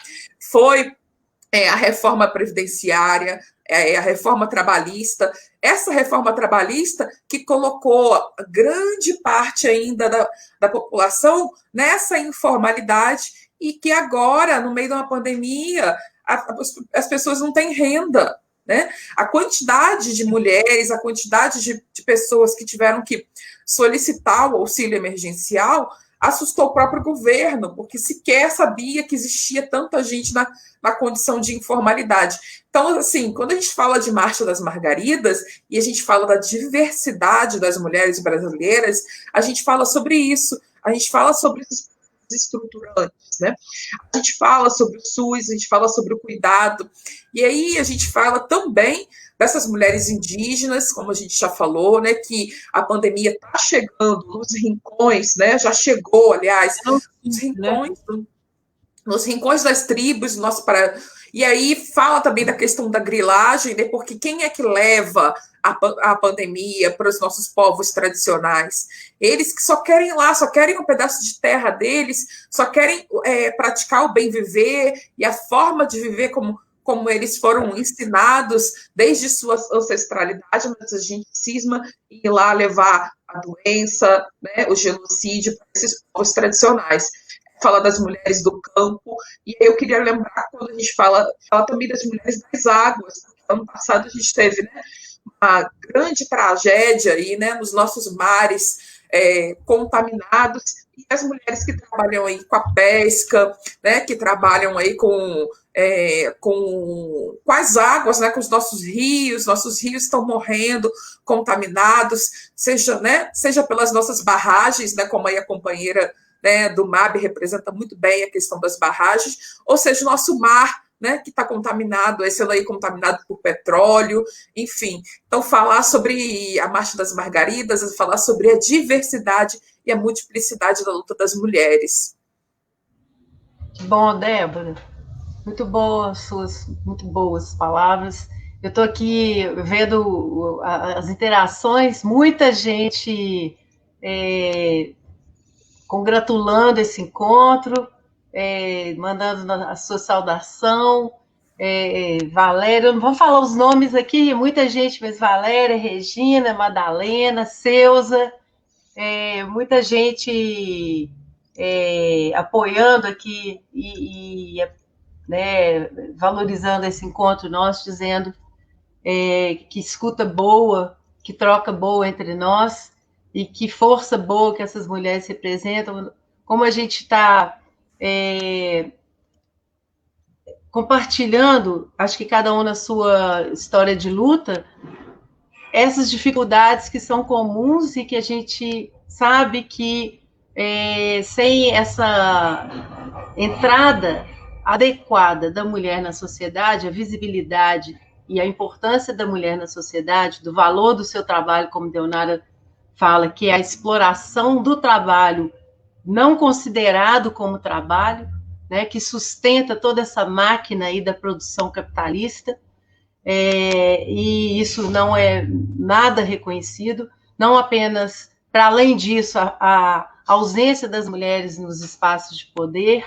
foi a reforma previdenciária, a reforma trabalhista. Essa reforma trabalhista que colocou grande parte ainda da população nessa informalidade e que agora, no meio de uma pandemia, as pessoas não têm renda, né? A quantidade de mulheres, a quantidade de pessoas que tiveram que solicitar o auxílio emergencial assustou o próprio governo, porque sequer sabia que existia tanta gente na condição de informalidade. Então, assim, quando a gente fala de Marcha das Margaridas e a gente fala da diversidade das mulheres brasileiras, a gente fala sobre isso, a gente fala sobre esses estruturantes, né? A gente fala sobre o SUS, a gente fala sobre o cuidado, e aí a gente fala também dessas mulheres indígenas, como a gente já falou, né, que a pandemia está chegando nos rincões, né, já chegou, aliás, nos rincões das tribos, e aí fala também da questão da grilagem, né, porque quem é que leva a pandemia para os nossos povos tradicionais? Eles que só querem ir lá, só querem um pedaço de terra deles, só querem praticar o bem viver e a forma de viver como eles foram ensinados desde sua ancestralidade, mas a gente cisma em ir lá levar a doença, né, o genocídio para esses povos tradicionais. Fala das mulheres do campo, e aí eu queria lembrar, quando a gente fala também das mulheres das águas, porque ano passado a gente teve, né, uma grande tragédia aí, né, nos nossos mares contaminados, e as mulheres que trabalham aí com a pesca, né, que trabalham aí com as águas, né, com os nossos rios estão morrendo, contaminados, seja pelas nossas barragens, né, como aí a companheira né, do MAB representa muito bem a questão das barragens, ou seja, o nosso mar, né, que está contaminado, esse ano aí contaminado por petróleo, enfim. Então, falar sobre a Marcha das Margaridas, falar sobre a diversidade e a multiplicidade da luta das mulheres. Bom, Débora, muito boas palavras. Eu estou aqui vendo as interações, muita gente congratulando esse encontro, mandando a sua saudação. Valéria, não vamos falar os nomes aqui, muita gente, mas Valéria, Regina, Madalena, Ceusa, muita gente apoiando aqui e né, valorizando esse encontro nosso, dizendo que escuta boa, que troca boa entre nós e que força boa que essas mulheres representam. Como a gente está compartilhando, acho que cada um na sua história de luta, essas dificuldades que são comuns e que a gente sabe que sem essa entrada adequada da mulher na sociedade, a visibilidade e a importância da mulher na sociedade, do valor do seu trabalho, como Deonara fala, que é a exploração do trabalho não considerado como trabalho, né, que sustenta toda essa máquina aí da produção capitalista, e isso não é nada reconhecido, não apenas, para além disso, a ausência das mulheres nos espaços de poder,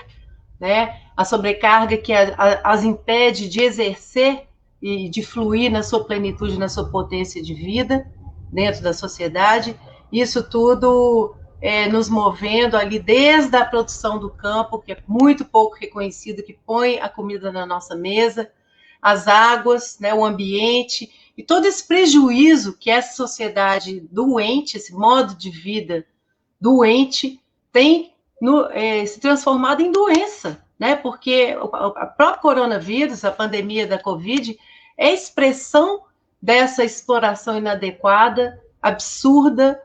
né, a sobrecarga que as impede de exercer e de fluir na sua plenitude, na sua potência de vida dentro da sociedade, isso tudo nos movendo ali desde a produção do campo, que é muito pouco reconhecido, que põe a comida na nossa mesa, as águas, né, o ambiente, e todo esse prejuízo que essa sociedade doente, esse modo de vida doente, tem se transformado em doença, né? Porque o próprio coronavírus, a pandemia da Covid, é expressão dessa exploração inadequada, absurda,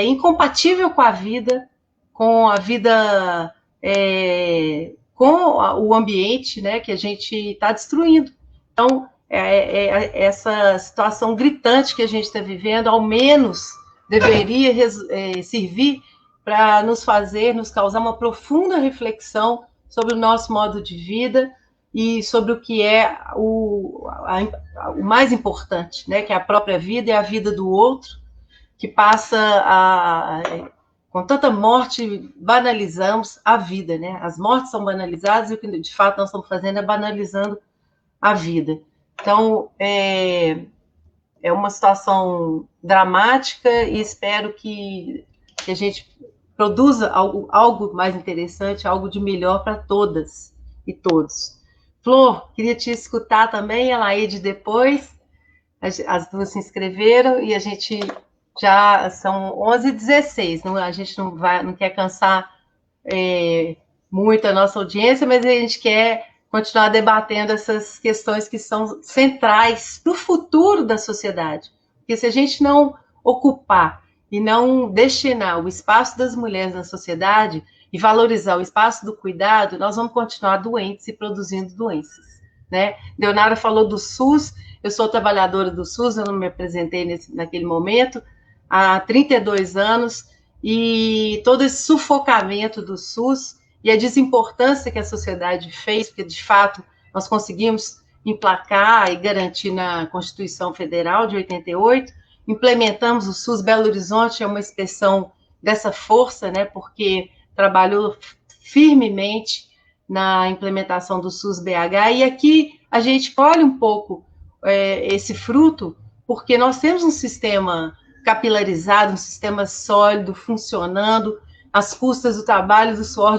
incompatível com a vida, com o ambiente, né, que a gente está destruindo. Então, essa situação gritante que a gente está vivendo, ao menos deveria servir para nos causar uma profunda reflexão sobre o nosso modo de vida e sobre o que é o mais importante, né, que é a própria vida e a vida do outro, que passa com tanta morte, banalizamos a vida, né? As mortes são banalizadas e o que de fato nós estamos fazendo é banalizando a vida. Então, é uma situação dramática e espero que a gente produza algo mais interessante, algo de melhor para todas e todos. Flor, queria te escutar também, a Laide depois, as duas se inscreveram e a gente já são 11h16, a gente não quer cansar muito a nossa audiência, mas a gente quer continuar debatendo essas questões que são centrais para o futuro da sociedade. Porque se a gente não ocupar e não destinar o espaço das mulheres na sociedade e valorizar o espaço do cuidado, nós vamos continuar doentes e produzindo doenças, né? Deonara falou do SUS, eu sou trabalhadora do SUS, eu não me apresentei naquele momento, há 32 anos, e todo esse sufocamento do SUS e a desimportância que a sociedade fez, porque, de fato, nós conseguimos emplacar e garantir na Constituição Federal de 88, implementamos o SUS. Belo Horizonte é uma expressão dessa força, né, porque trabalhou firmemente na implementação do SUS-BH, e aqui a gente colhe um pouco esse fruto, porque nós temos um sistema capilarizado, um sistema sólido, funcionando, às custas do trabalho, do suor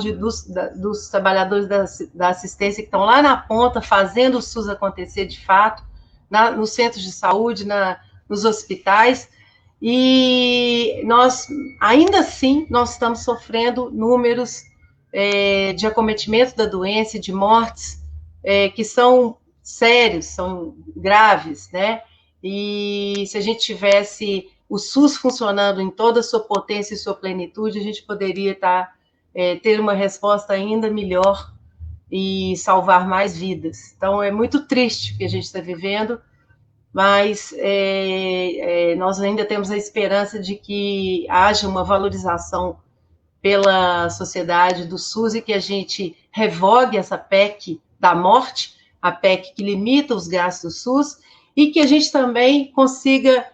dos trabalhadores da assistência que estão lá na ponta, fazendo o SUS acontecer de fato, nos centros de saúde, nos hospitais, e nós, ainda assim, nós estamos sofrendo números de acometimento da doença, de mortes, que são sérios, são graves, né? E se a gente tivesse o SUS funcionando em toda a sua potência e sua plenitude, a gente poderia estar ter uma resposta ainda melhor e salvar mais vidas. Então, é muito triste o que a gente está vivendo, mas nós ainda temos a esperança de que haja uma valorização pela sociedade do SUS e que a gente revogue essa PEC da morte, a PEC que limita os gastos do SUS, e que a gente também consiga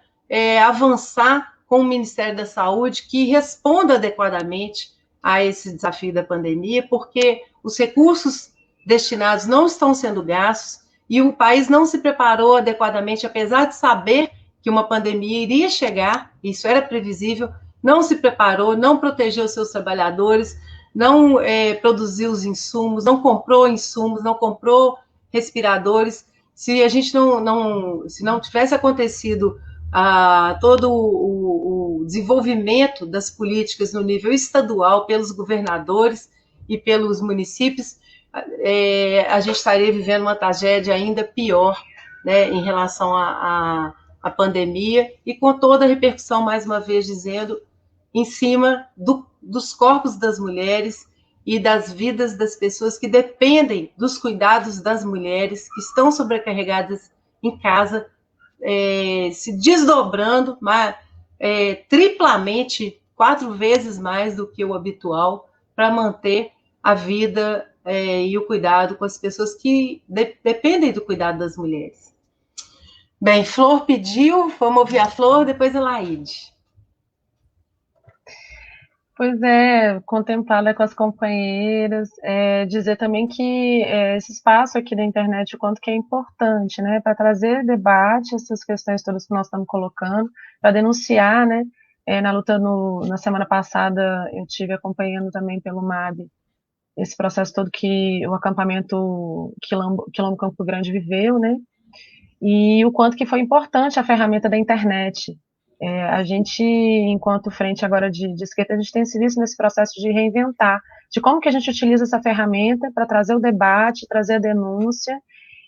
avançar com o Ministério da Saúde, que responda adequadamente a esse desafio da pandemia, porque os recursos destinados não estão sendo gastos e o país não se preparou adequadamente, apesar de saber que uma pandemia iria chegar, isso era previsível, não se preparou, não protegeu seus trabalhadores, não produziu os insumos, não comprou insumos, não comprou respiradores. Se a gente se não tivesse acontecido todo o desenvolvimento das políticas no nível estadual pelos governadores e pelos municípios, a gente estaria vivendo uma tragédia ainda pior, né, em relação à pandemia e com toda a repercussão, mais uma vez dizendo, em cima dos corpos das mulheres e das vidas das pessoas que dependem dos cuidados das mulheres, que estão sobrecarregadas em casa, se desdobrando triplamente, 4 vezes mais do que o habitual, para manter a vida e o cuidado com as pessoas que dependem do cuidado das mulheres. Bem, Flor pediu, vamos ouvir a Flor, depois a Laide. Pois é, contemplá-la com as companheiras, dizer também que esse espaço aqui da internet, o quanto que é importante, né, para trazer debate, essas questões todas que nós estamos colocando, para denunciar, né, na luta na semana passada eu tive acompanhando também pelo MAB esse processo todo que o acampamento Quilombo Campo Grande viveu, né, e o quanto que foi importante a ferramenta da internet. A gente, enquanto frente agora de esquerda, a gente tem se visto nesse processo de reinventar, de como que a gente utiliza essa ferramenta para trazer o debate, trazer a denúncia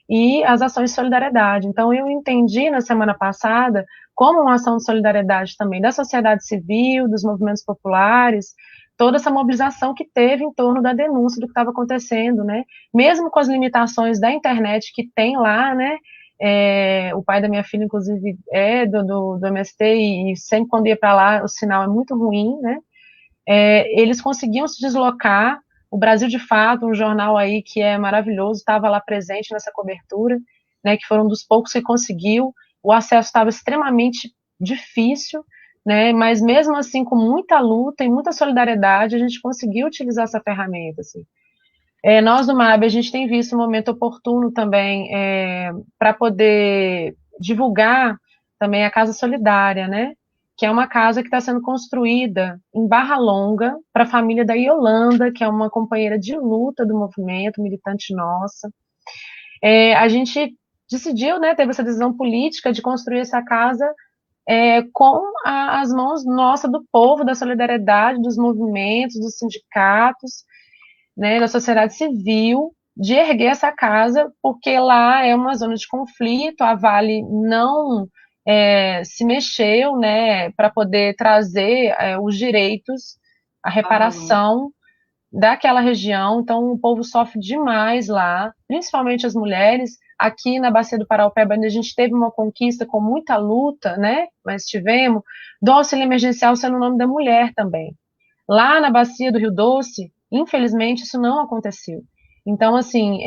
e as ações de solidariedade. Então, eu entendi na semana passada como uma ação de solidariedade também da sociedade civil, dos movimentos populares, toda essa mobilização que teve em torno da denúncia do que estava acontecendo, né? Mesmo com as limitações da internet que tem lá, né? O pai da minha filha, inclusive, é do MST e sempre quando ia para lá o sinal é muito ruim, né? Eles conseguiam se deslocar. O Brasil de Fato, um jornal aí que é maravilhoso, estava lá presente nessa cobertura, né? Que foram um dos poucos que conseguiu. O acesso estava extremamente difícil, né? Mas mesmo assim, com muita luta e muita solidariedade, a gente conseguiu utilizar essa ferramenta, assim. Nós do MAB, a gente tem visto um momento oportuno também para poder divulgar também a Casa Solidária, né? Que é uma casa que está sendo construída em Barra Longa para a família da Yolanda, que é uma companheira de luta do movimento, militante nossa. A gente decidiu, né, teve essa decisão política de construir essa casa com as mãos nossas do povo, da solidariedade, dos movimentos, dos sindicatos, né, da sociedade civil, de erguer essa casa, porque lá é uma zona de conflito, a Vale não se mexeu, né, para poder trazer os direitos, a reparação daquela região, então o povo sofre demais lá, principalmente as mulheres. Aqui na Bacia do Paraupeba, a gente teve uma conquista com muita luta, né, mas tivemos, do auxílio emergencial sendo o nome da mulher também. Lá na Bacia do Rio Doce, infelizmente, isso não aconteceu. Então, assim,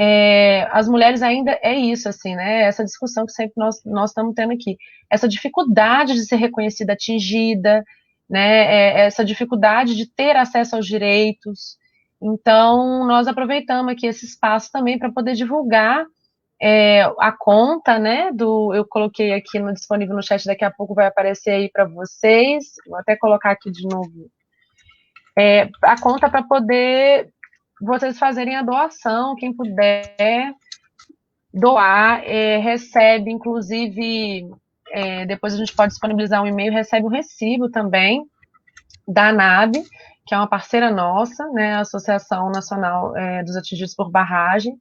as mulheres ainda isso, assim, né? Essa discussão que sempre nós estamos tendo aqui. Essa dificuldade de ser reconhecida, atingida, né? Essa dificuldade de ter acesso aos direitos. Então, nós aproveitamos aqui esse espaço também para poder divulgar a conta, né? Eu coloquei aqui disponível no chat, daqui a pouco vai aparecer aí para vocês. Vou até colocar aqui de novo. A conta para poder vocês fazerem a doação, quem puder doar, recebe, inclusive, depois a gente pode disponibilizar um e-mail, recebe um recibo também da ANAB, que é uma parceira nossa, né, a Associação Nacional dos Atingidos por Barragem,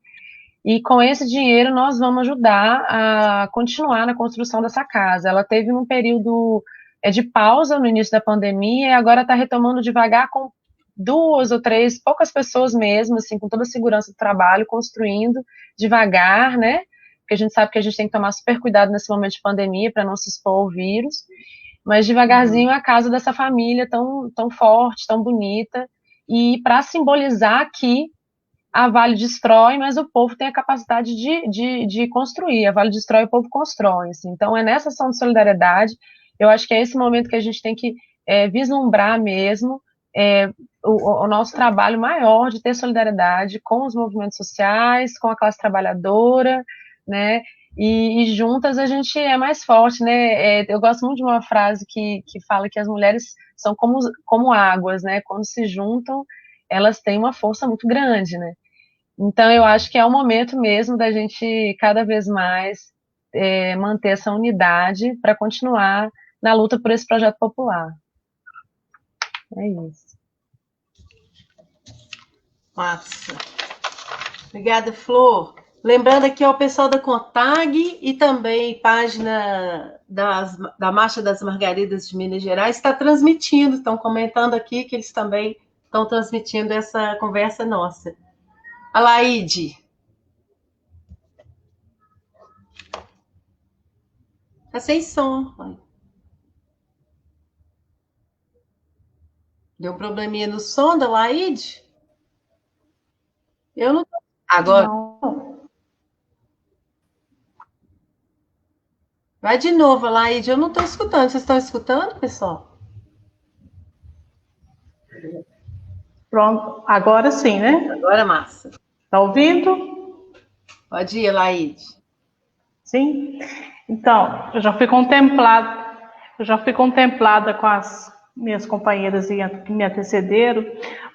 e com esse dinheiro nós vamos ajudar a continuar na construção dessa casa. Ela teve um período de pausa no início da pandemia e agora está retomando devagar com 2 ou 3, poucas pessoas mesmo, assim, com toda a segurança do trabalho, construindo devagar, né? Porque a gente sabe que a gente tem que tomar super cuidado nesse momento de pandemia para não se expor ao vírus, mas devagarzinho a casa dessa família tão, tão forte, tão bonita, e para simbolizar que a Vale destrói, mas o povo tem a capacidade de construir. A Vale destrói, o povo constrói. Assim. Então, é nessa ação de solidariedade, eu acho que é esse momento que a gente tem que vislumbrar mesmo o nosso trabalho maior de ter solidariedade com os movimentos sociais, com a classe trabalhadora, né? E juntas a gente é mais forte, né? Eu gosto muito de uma frase que fala que as mulheres são como águas, né? Quando se juntam, elas têm uma força muito grande, né? Então, eu acho que é o momento mesmo da gente cada vez mais manter essa unidade para continuar na luta por esse projeto popular. É isso. Massa. Obrigada, Flor. Lembrando aqui ao pessoal da CONTAG e também página da Marcha das Margaridas de Minas Gerais está transmitindo, estão comentando aqui que eles também estão transmitindo essa conversa nossa. Alaide. Tá sem som. Deu um probleminha no som da Laide? Eu não tô. Agora. Não. Vai de novo, Laide. Eu não estou escutando. Vocês estão escutando, pessoal? Pronto, agora sim, né? Agora, massa. Tá ouvindo? Pode ir, Laide. Sim? Então, eu já fui contemplada com as minhas companheiras que me antecederam,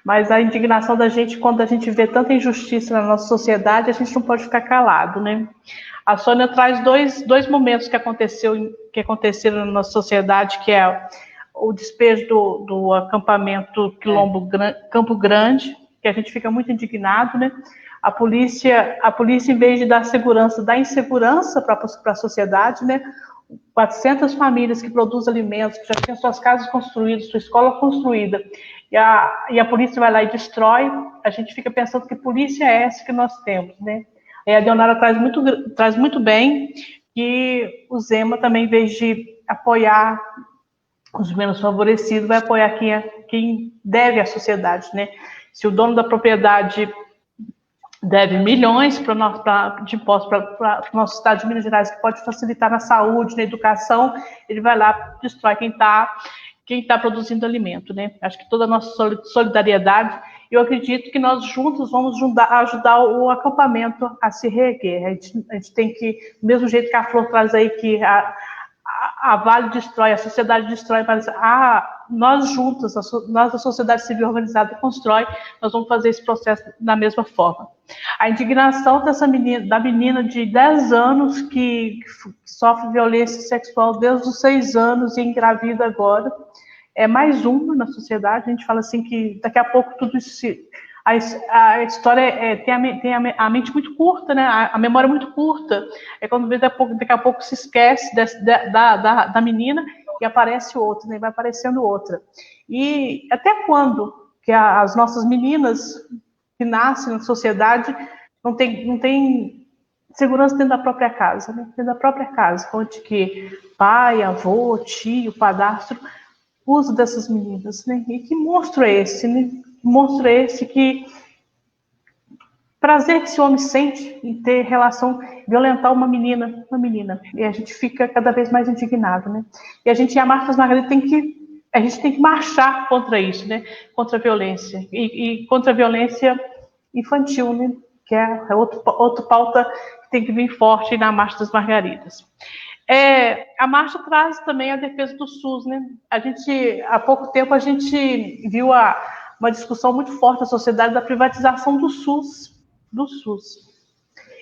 mas a indignação da gente, quando a gente vê tanta injustiça na nossa sociedade, a gente não pode ficar calado, né? A Sônia traz dois momentos que aconteceram na nossa sociedade, que é o despejo do acampamento Campo Grande, que a gente fica muito indignado, né? A polícia, em vez de dar segurança, dá insegurança para a sociedade, né? 400 famílias que produzem alimentos, que já tinham suas casas construídas, sua escola construída, e a polícia vai lá e destrói. A gente fica pensando que polícia é essa que nós temos, né? A Deonara traz muito bem que o Zema também, em vez de apoiar os menos favorecidos, vai apoiar quem deve à sociedade, né? Se o dono da propriedade deve milhões de impostos para o nosso estado de Minas Gerais, que pode facilitar na saúde, na educação, ele vai lá e destrói quem tá produzindo alimento, né? Acho que toda a nossa solidariedade, eu acredito que nós juntos vamos ajudar o acampamento a se reerguer. A gente tem que, do mesmo jeito que a Flor traz aí, que a Vale destrói, a sociedade destrói, mas nós juntos, nós da sociedade civil organizada constrói, nós vamos fazer esse processo da mesma forma. A indignação da menina de 10 anos que sofre violência sexual desde os 6 anos e engravida agora, é mais uma na sociedade. A gente fala assim que daqui a pouco tudo isso a história tem a mente muito curta, né? A memória muito curta. É quando daqui a pouco se esquece da menina e aparece outra, né? Vai aparecendo outra. E até quando que as nossas meninas que nascem na sociedade não tem segurança dentro da própria casa, né? Dentro da própria casa, onde que pai, avô, tio, padrasto usa dessas meninas, né? E que monstro é esse, né? Monstro é esse que prazer que esse homem sente em ter relação, violentar uma menina. E a gente fica cada vez mais indignado, né? E a Marcha das Margaridas a gente tem que marchar contra isso, né? Contra a violência. E contra a violência infantil, né? Que é outra pauta que tem que vir forte na Marcha das Margaridas. A marcha traz também a defesa do SUS, né? Há pouco tempo a gente viu uma discussão muito forte na sociedade da privatização do SUS.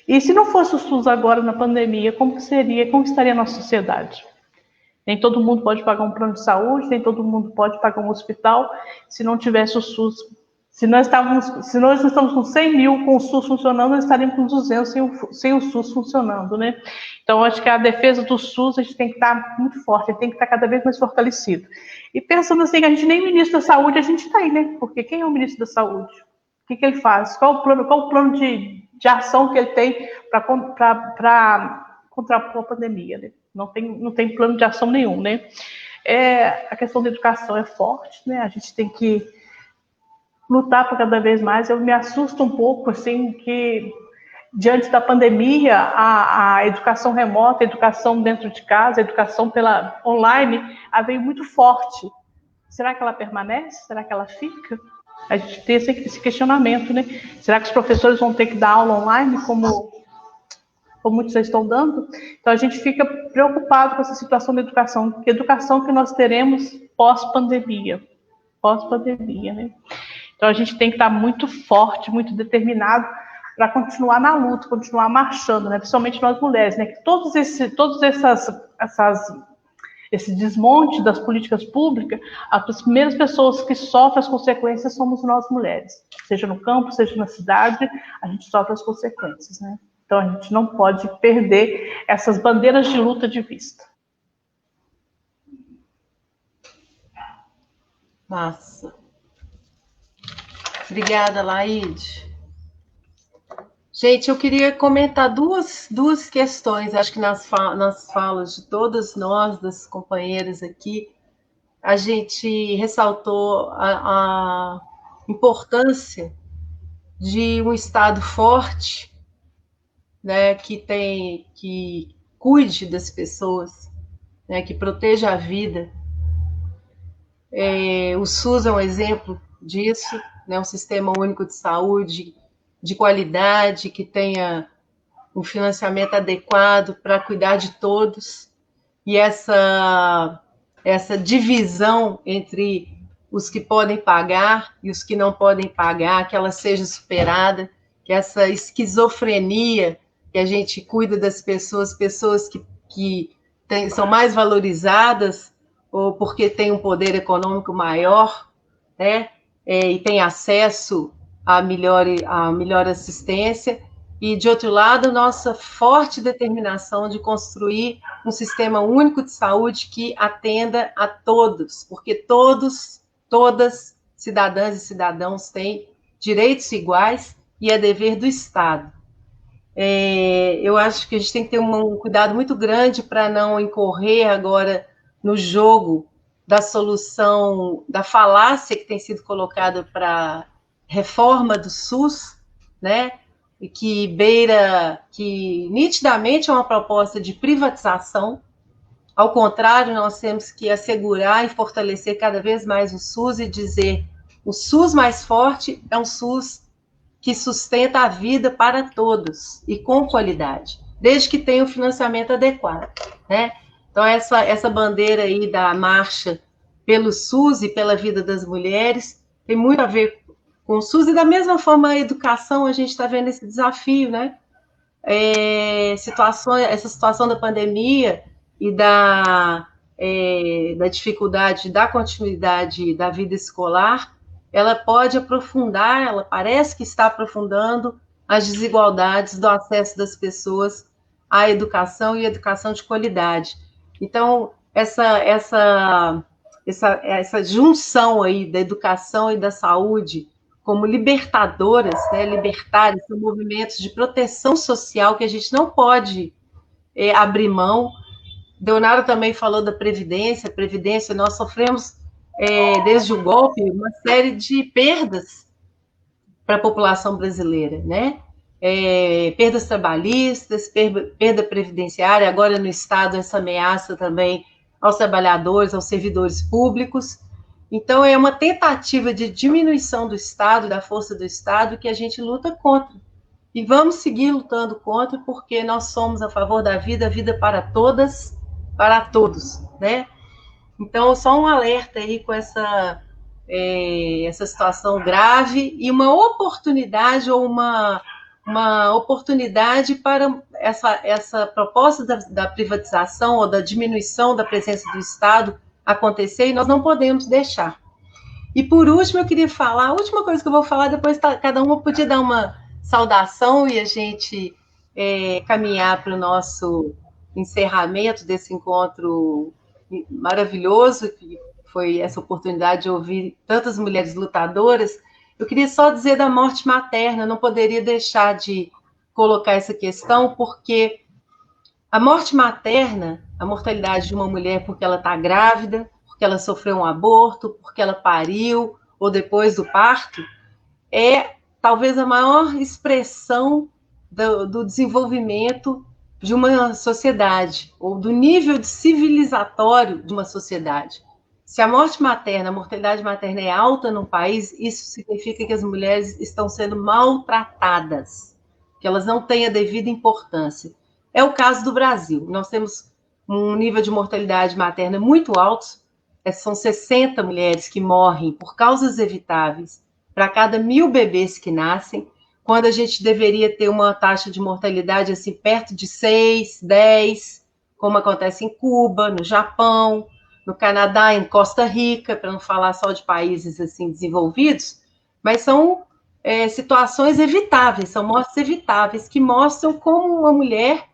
E se não fosse o SUS agora na pandemia, como estaria a nossa sociedade? Nem todo mundo pode pagar um plano de saúde, nem todo mundo pode pagar um hospital. Se não tivesse o SUS Se nós não estamos com 100 mil com o SUS funcionando, nós estaríamos com 200 sem o SUS funcionando, né? Então, acho que a defesa do SUS, a gente tem que estar muito forte, tem que estar cada vez mais fortalecido. E pensando assim, que a gente nem ministro da saúde a gente tem, né? Porque quem é o ministro da saúde? O que ele faz? Qual o plano de ação que ele tem para contrapor a pandemia, né? Não tem plano de ação nenhum, né? A questão da educação é forte, né? A gente tem que lutar por cada vez mais. Eu me assusto um pouco, assim, que diante da pandemia, a educação remota, a educação dentro de casa, a educação pela online, ela veio muito forte. Será que ela permanece? Será que ela fica? A gente tem esse questionamento, né? Será que os professores vão ter que dar aula online, como muitos já estão dando? Então, a gente fica preocupado com essa situação da educação. Que educação que nós teremos pós-pandemia? Pós-pandemia, né? Então, a gente tem que estar muito forte, muito determinado para continuar na luta, continuar marchando, né? Principalmente nós mulheres, né? Que todos esse desmonte das políticas públicas, as primeiras pessoas que sofrem as consequências somos nós mulheres. Seja no campo, seja na cidade, a gente sofre as consequências, né? Então, a gente não pode perder essas bandeiras de luta de vista. Massa. Obrigada, Laide. Gente, eu queria comentar duas questões. Acho que nas falas de todas nós, das companheiras aqui, a gente ressaltou a importância de um Estado forte, né, que cuide das pessoas, né, que proteja a vida. O SUS é um exemplo disso, né, um sistema único de saúde de qualidade, que tenha um financiamento adequado para cuidar de todos, e essa divisão entre os que podem pagar e os que não podem pagar, que ela seja superada, que essa esquizofrenia, que a gente cuida das pessoas que são mais valorizadas, ou porque têm um poder econômico maior, né, e têm acesso a melhor assistência, e, de outro lado, nossa forte determinação de construir um sistema único de saúde que atenda a todos, porque todas, cidadãs e cidadãos, têm direitos iguais e é dever do Estado. Eu acho que a gente tem que ter um cuidado muito grande para não incorrer agora no jogo da solução, da falácia que tem sido colocada para reforma do SUS, né, e que nitidamente é uma proposta de privatização. Ao contrário, nós temos que assegurar e fortalecer cada vez mais o SUS e dizer: o SUS mais forte é um SUS que sustenta a vida para todos e com qualidade, desde que tenha o financiamento adequado, né? Então, essa bandeira aí da marcha pelo SUS e pela vida das mulheres tem muito a ver com o SUS, e da mesma forma a educação, a gente está vendo esse desafio, né? Essa situação da pandemia e da dificuldade da continuidade da vida escolar, ela pode aprofundar, ela parece que está aprofundando as desigualdades do acesso das pessoas à educação e educação de qualidade. Então, essa junção aí da educação e da saúde como libertadoras, né, libertários, são movimentos de proteção social que a gente não pode abrir mão. Leonardo também falou da Previdência. Previdência, nós sofremos, desde o golpe, uma série de perdas para a população brasileira, né? Perdas trabalhistas, perda previdenciária, agora no Estado essa ameaça também aos trabalhadores, aos servidores públicos. Então, é uma tentativa de diminuição do Estado, da força do Estado, que a gente luta contra. E vamos seguir lutando contra, porque nós somos a favor da vida para todas, para todos, né? Então, só um alerta aí com essa situação grave e uma oportunidade, ou uma oportunidade para essa proposta da privatização ou da diminuição da presença do Estado acontecer, e nós não podemos deixar. E por último, eu queria falar, a última coisa que eu vou falar, depois cada uma podia dar uma saudação e a gente caminhar para o nosso encerramento desse encontro maravilhoso, que foi essa oportunidade de ouvir tantas mulheres lutadoras. Eu queria só dizer da morte materna, não poderia deixar de colocar essa questão, porque a morte materna, a mortalidade de uma mulher porque ela está grávida, porque ela sofreu um aborto, porque ela pariu, ou depois do parto, é talvez a maior expressão do desenvolvimento de uma sociedade, ou do nível de civilizatório de uma sociedade. Se a morte materna, a mortalidade materna é alta num país, isso significa que as mulheres estão sendo maltratadas, que elas não têm a devida importância. É o caso do Brasil. Nós temos um nível de mortalidade materna muito alto, são 60 mulheres que morrem por causas evitáveis para cada 1.000 bebês que nascem, quando a gente deveria ter uma taxa de mortalidade assim perto de 6, 10, como acontece em Cuba, no Japão, no Canadá, em Costa Rica, para não falar só de países assim desenvolvidos, mas são situações evitáveis, são mortes evitáveis, que mostram como uma mulher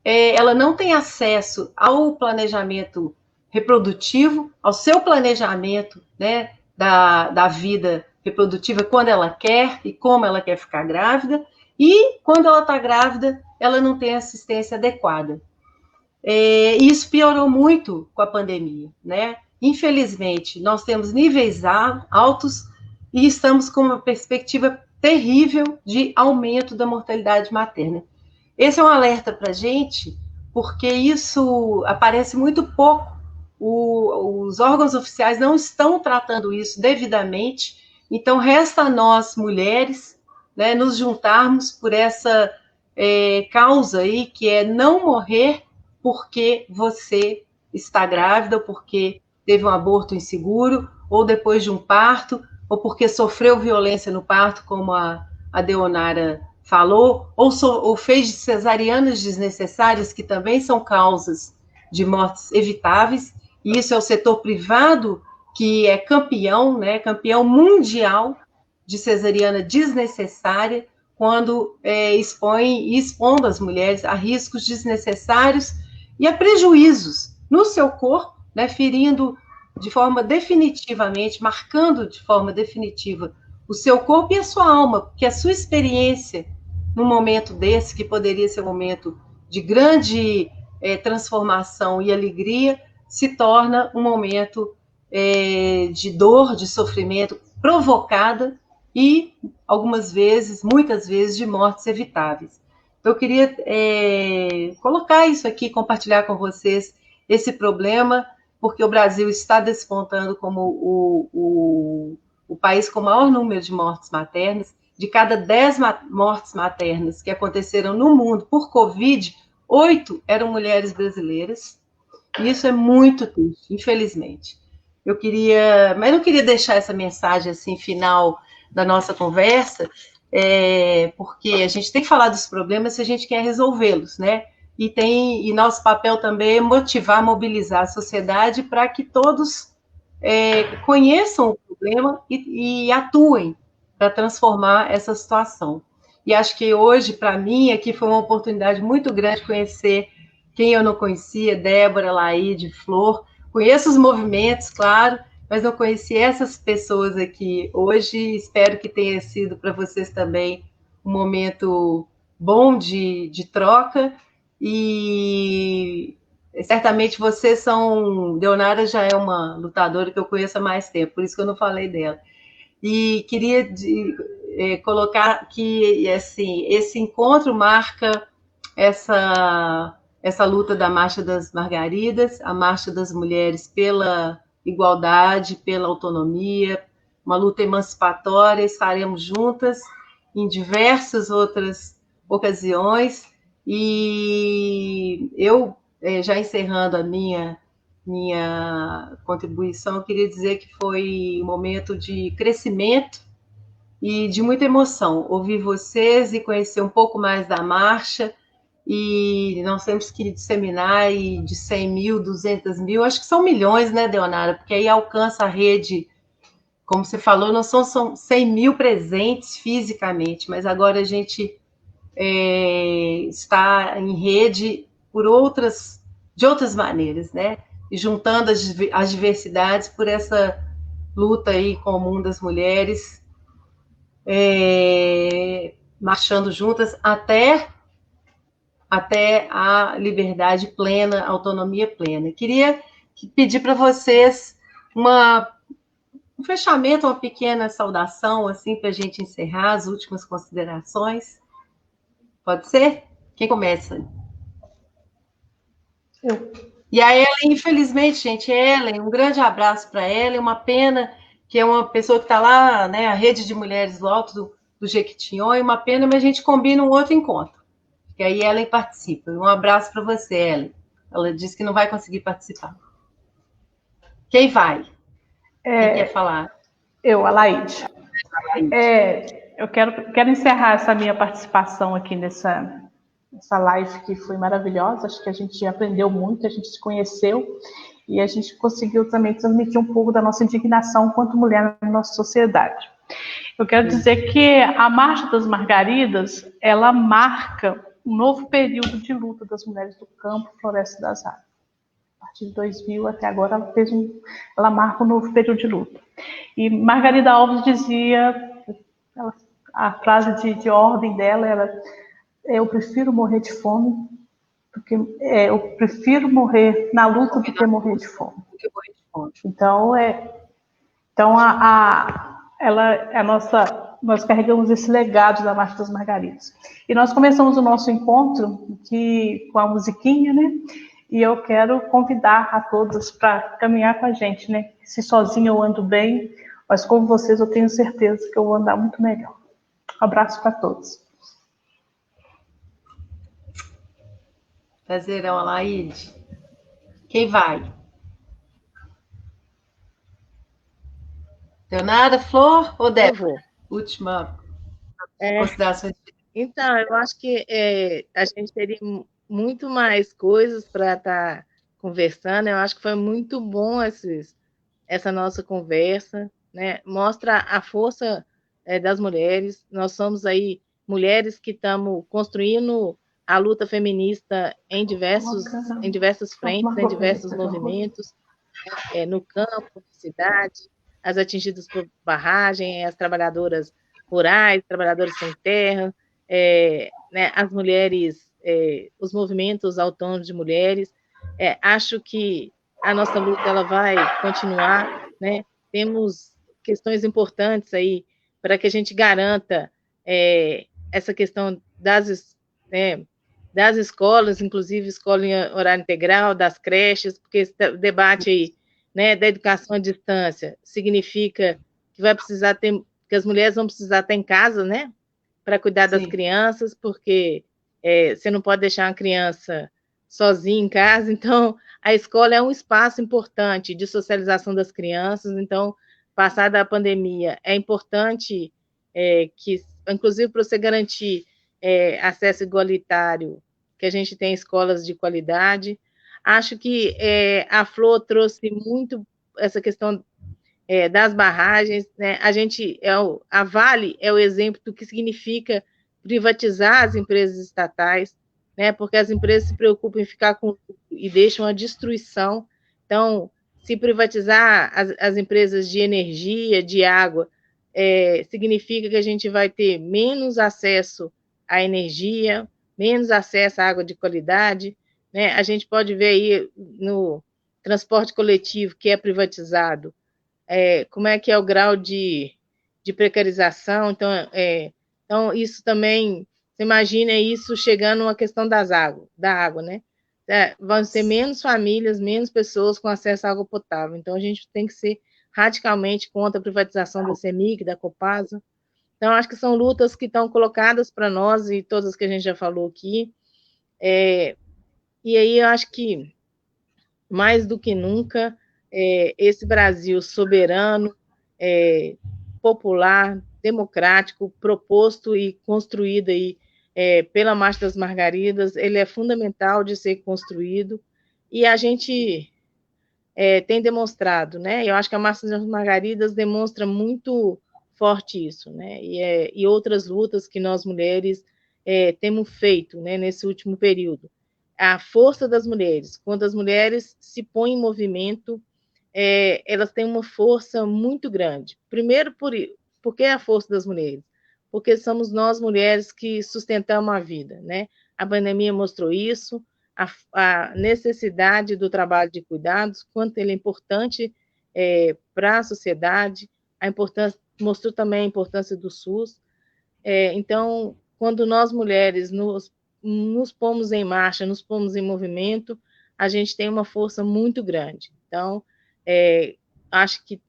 ela não tem acesso ao planejamento reprodutivo, ao seu planejamento, né, da vida reprodutiva, quando ela quer e como ela quer ficar grávida, e quando ela está grávida, ela não tem assistência adequada. E isso piorou muito com a pandemia, né? Infelizmente, nós temos níveis altos e estamos com uma perspectiva terrível de aumento da mortalidade materna. Esse é um alerta para a gente, porque isso aparece muito pouco. Os órgãos oficiais não estão tratando isso devidamente, então resta a nós, mulheres, né, nos juntarmos por essa causa aí, que é não morrer porque você está grávida, ou porque teve um aborto inseguro, ou depois de um parto, ou porque sofreu violência no parto, como a Deonara falou, ou fez cesarianas desnecessárias, que também são causas de mortes evitáveis, e isso é o setor privado que é campeão, né, campeão mundial de cesariana desnecessária, quando expondo as mulheres a riscos desnecessários e a prejuízos no seu corpo, né, ferindo de forma definitivamente, marcando de forma definitiva o seu corpo e a sua alma, porque a sua experiência num momento desse, que poderia ser um momento de grande transformação e alegria, se torna um momento de dor, de sofrimento provocada e, algumas vezes, muitas vezes, de mortes evitáveis. Então, eu queria colocar isso aqui, compartilhar com vocês esse problema, porque o Brasil está despontando como o país com o maior número de mortes maternas. De cada 10 mortes maternas que aconteceram no mundo por Covid, 8 eram mulheres brasileiras. E isso é muito triste, infelizmente. Mas não queria deixar essa mensagem assim final da nossa conversa, porque a gente tem que falar dos problemas se a gente quer resolvê-los, né? E nosso papel também é motivar, mobilizar a sociedade para que todos conheçam o problema e atuem para transformar essa situação. E acho que hoje, para mim, aqui foi uma oportunidade muito grande conhecer quem eu não conhecia, Débora, Laíde, Flor. Conheço os movimentos, claro, mas não conheci essas pessoas aqui hoje. Espero que tenha sido para vocês também um momento bom de troca. E certamente vocês são... Deonara já é uma lutadora que eu conheço há mais tempo, por isso que eu não falei dela. E queria colocar que assim, esse encontro marca essa luta da Marcha das Margaridas, a Marcha das Mulheres pela igualdade, pela autonomia, uma luta emancipatória. Estaremos juntas em diversas outras ocasiões. E eu, já encerrando a minha contribuição, eu queria dizer que foi um momento de crescimento e de muita emoção. Ouvir vocês e conhecer um pouco mais da marcha, e nós temos que disseminar de 100 mil, 200 mil, acho que são milhões, né, Deonara? Porque aí alcança a rede como você falou, não são 100 mil presentes fisicamente, mas agora a gente está em rede de outras maneiras, né? E juntando as diversidades por essa luta aí comum das mulheres, marchando juntas até a liberdade plena, a autonomia plena. Queria pedir para vocês um fechamento, uma pequena saudação, assim, para a gente encerrar as últimas considerações. Pode ser? Quem começa? Eu. E a Ellen, infelizmente, gente, Ellen, um grande abraço para Ellen, uma pena que é uma pessoa que está lá, né, a Rede de Mulheres do Alto do Jequitinhonha, uma pena, mas a gente combina um outro encontro, que aí Ellen participa. Um abraço para você, Ellen. Ela disse que não vai conseguir participar. Quem vai? Quem quer falar? Eu, Alaide. Eu quero encerrar essa minha participação aqui nessa live, que foi maravilhosa. Acho que a gente aprendeu muito, a gente se conheceu e a gente conseguiu também transmitir um pouco da nossa indignação enquanto mulher na nossa sociedade. Eu quero dizer que a Marcha das Margaridas, ela marca um novo período de luta das mulheres do campo, floresta e das águas. A partir de 2000 até agora, ela marca um novo período de luta. E Margarida Alves dizia, a frase de ordem dela era: eu prefiro morrer de fome, eu prefiro morrer na luta do que morrer de fome. Então, nós carregamos esse legado da Marcha das Margaridas. E nós começamos o nosso encontro aqui com a musiquinha, né? E eu quero convidar a todos para caminhar com a gente, né? Se sozinha eu ando bem, mas com vocês eu tenho certeza que eu vou andar muito melhor. Um abraço para todos. Prazerão, Alaide. Quem vai? Leonardo, Flor ou Débora? Última consideração. Então, eu acho que a gente teria muito mais coisas para estar conversando. Eu acho que foi muito bom essa nossa conversa, né? Mostra a força das mulheres. Nós somos aí mulheres que estamos construindo a luta feminista em diversas frentes, em diversos movimentos, no campo, na cidade, as atingidas por barragem, as trabalhadoras rurais, trabalhadoras sem terra, né, as mulheres, os movimentos autônomos de mulheres. Acho que a nossa luta ela vai continuar, né? Temos questões importantes aí para que a gente garanta essa questão das escolas, inclusive escola em horário integral, das creches, porque esse debate aí, né, da educação à distância significa que vai precisar que as mulheres vão precisar estar em casa, né, para cuidar das crianças, porque você não pode deixar uma criança sozinha em casa. Então a escola é um espaço importante de socialização das crianças. Então, passada a pandemia, é importante que, inclusive, para você garantir acesso igualitário, que a gente tem escolas de qualidade. Acho que a Flor trouxe muito essa questão das barragens, né? A Vale é o exemplo do que significa privatizar as empresas estatais, né? Porque as empresas se preocupam em ficar com e deixam a destruição. Então, se privatizar as empresas de energia, de água, significa que a gente vai ter menos acesso à energia, menos acesso à água de qualidade, né? A gente pode ver aí no transporte coletivo que é privatizado, como é que é o grau de precarização. Então, isso também, você imagina isso chegando a questão da água, né? Vão ter menos famílias, menos pessoas com acesso à água potável. Então, a gente tem que ser radicalmente contra a privatização da CEMIG, da Copasa. Então, acho que são lutas que estão colocadas para nós, e todas que a gente já falou aqui. E aí eu acho que, mais do que nunca, esse Brasil soberano, popular, democrático, proposto e construído aí, pela Marcha das Margaridas, ele é fundamental de ser construído, e a gente tem demonstrado, né? Eu acho que a Marcha das Margaridas demonstra muito forte isso, né? E outras lutas que nós mulheres temos feito, né, nesse último período. A força das mulheres, quando as mulheres se põem em movimento, elas têm uma força muito grande. Primeiro, por que a força das mulheres? Porque somos nós, mulheres, que sustentamos a vida, né? A pandemia mostrou isso, a necessidade do trabalho de cuidados, quanto ele é importante para a sociedade, mostrou também a importância do SUS. Então, quando nós, mulheres, nos pomos em marcha, nos pomos em movimento, a gente tem uma força muito grande. Então, acho que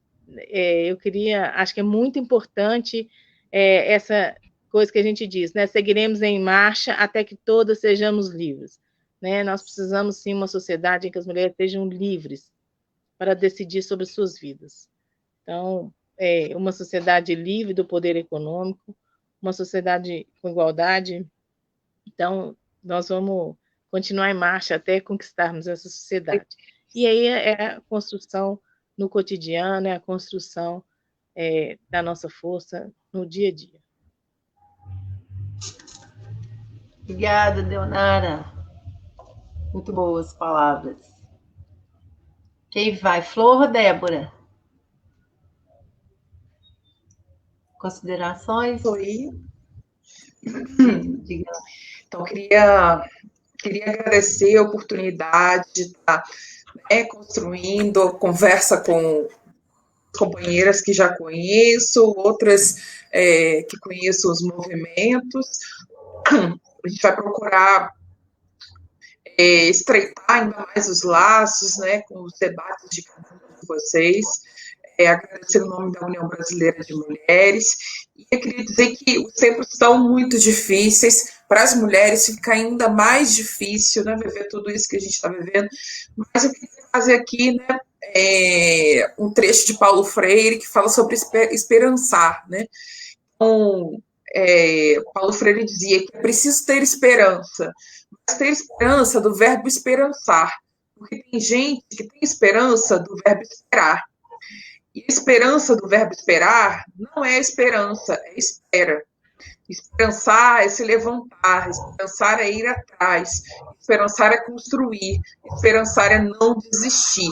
acho que é muito importante essa coisa que a gente diz, né? Seguiremos em marcha até que todas sejamos livres, né? Nós precisamos, sim, uma sociedade em que as mulheres sejam livres para decidir sobre suas vidas. Então, uma sociedade livre do poder econômico, uma sociedade com igualdade. Então, nós vamos continuar em marcha até conquistarmos essa sociedade. E aí é a construção no cotidiano, é a construção da nossa força no dia a dia. Obrigada, Deonara. Muito boas palavras. Quem vai? Flor ou Débora? Considerações? Oi. Diga. Então, queria agradecer a oportunidade de estar construindo conversa com companheiras que já conheço, outras que conheço os movimentos. A gente vai procurar estreitar ainda mais os laços, né, com os debates de cada um de vocês. Agradecer o nome da União Brasileira de Mulheres. E eu queria dizer que os tempos estão muito difíceis, para as mulheres fica ainda mais difícil, né, viver tudo isso que a gente está vivendo. Mas eu queria fazer aqui, né, um trecho de Paulo Freire que fala sobre esperançar, né? Então, Paulo Freire dizia que é preciso ter esperança, mas ter esperança do verbo esperançar, porque tem gente que tem esperança do verbo esperar. E a esperança do verbo esperar não é esperança, é espera. Esperançar é se levantar, esperançar é ir atrás, esperançar é construir, esperançar é não desistir.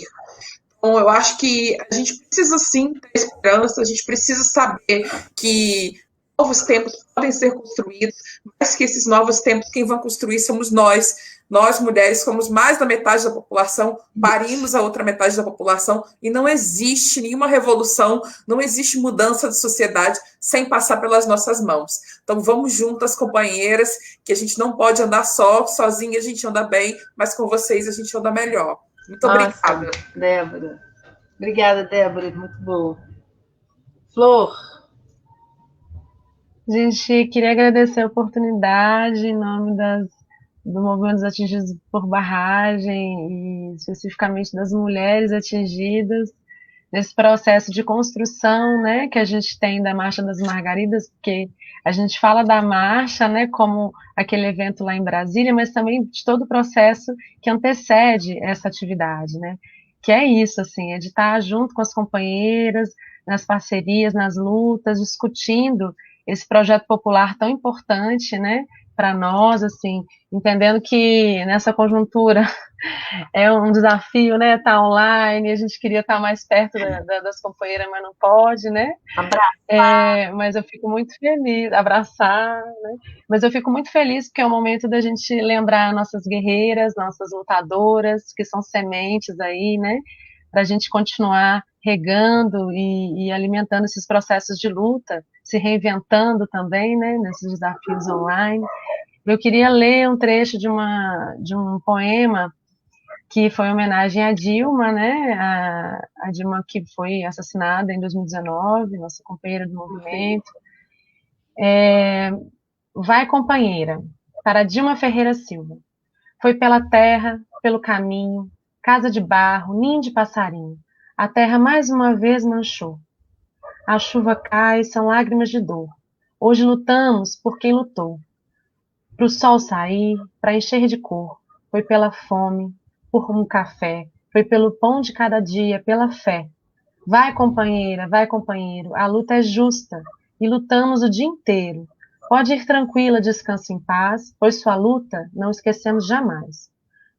Então, eu acho que a gente precisa sim ter esperança, a gente precisa saber que novos tempos podem ser construídos, mas que esses novos tempos, quem vão construir somos nós. Nós, mulheres, somos mais da metade da população, parimos a outra metade da população, e não existe nenhuma revolução, não existe mudança de sociedade sem passar pelas nossas mãos. Então, vamos juntas, companheiras, que a gente não pode andar sozinha a gente anda bem, mas com vocês a gente anda melhor. Muito obrigada. Débora. Obrigada, Débora, muito boa. Flor. Gente, queria agradecer a oportunidade em nome do movimento dos atingidos por barragem e especificamente das mulheres atingidas nesse processo de construção, né, que a gente tem da Marcha das Margaridas, porque a gente fala da marcha, né, como aquele evento lá em Brasília, mas também de todo o processo que antecede essa atividade, né, que é isso, assim, é de estar junto com as companheiras, nas parcerias, nas lutas, discutindo esse projeto popular tão importante, né, para nós, assim, entendendo que nessa conjuntura é um desafio, né, estar online, a gente queria estar mais perto das companheiras, mas não pode, né? Abraçar. Mas eu fico muito feliz, abraçar, né? Mas eu fico muito feliz porque é o momento da gente lembrar nossas guerreiras, nossas lutadoras, que são sementes aí, né, para a gente continuar regando e alimentando esses processos de luta, se reinventando também, né, nesses desafios online. Eu queria ler um trecho de um poema que foi em homenagem à Dilma, né, a Dilma que foi assassinada em 2019, nossa companheira do movimento. Vai, companheira, para Dilma Ferreira Silva. Foi pela terra, pelo caminho, casa de barro, ninho de passarinho. A terra mais uma vez manchou. A chuva cai, são lágrimas de dor. Hoje lutamos por quem lutou. Para o sol sair, para encher de cor. Foi pela fome, por um café, foi pelo pão de cada dia, pela fé. Vai, companheira, vai, companheiro, a luta é justa e lutamos o dia inteiro. Pode ir tranquila, descanse em paz, pois sua luta não esquecemos jamais.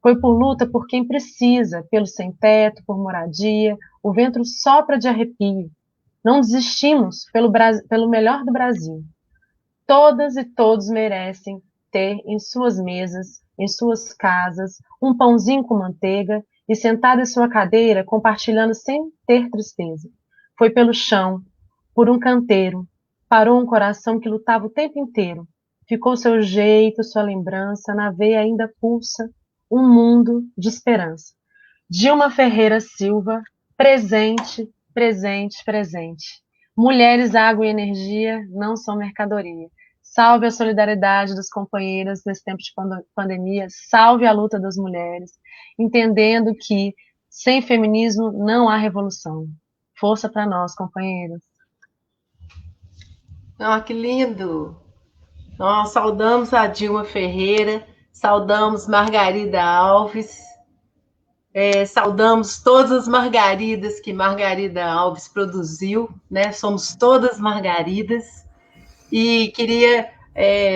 Foi por luta por quem precisa, pelo sem-teto, por moradia, o vento sopra de arrepio. Não desistimos pelo melhor do Brasil. Todas e todos merecem ter em suas mesas, em suas casas, um pãozinho com manteiga e sentado em sua cadeira, compartilhando sem ter tristeza. Foi pelo chão, por um canteiro, parou um coração que lutava o tempo inteiro. Ficou seu jeito, sua lembrança, na veia ainda pulsa um mundo de esperança. Dilma Ferreira Silva, presente, presente, presente. Mulheres, água e energia não são mercadoria. Salve a solidariedade das companheiras nesse tempo de pandemia, salve a luta das mulheres, entendendo que sem feminismo não há revolução. Força para nós, companheiras. Oh, que lindo! Nós saudamos a Dilma Ferreira, saudamos Margarida Alves, saudamos todas as Margaridas que Margarida Alves produziu, né? Somos todas Margaridas. E queria,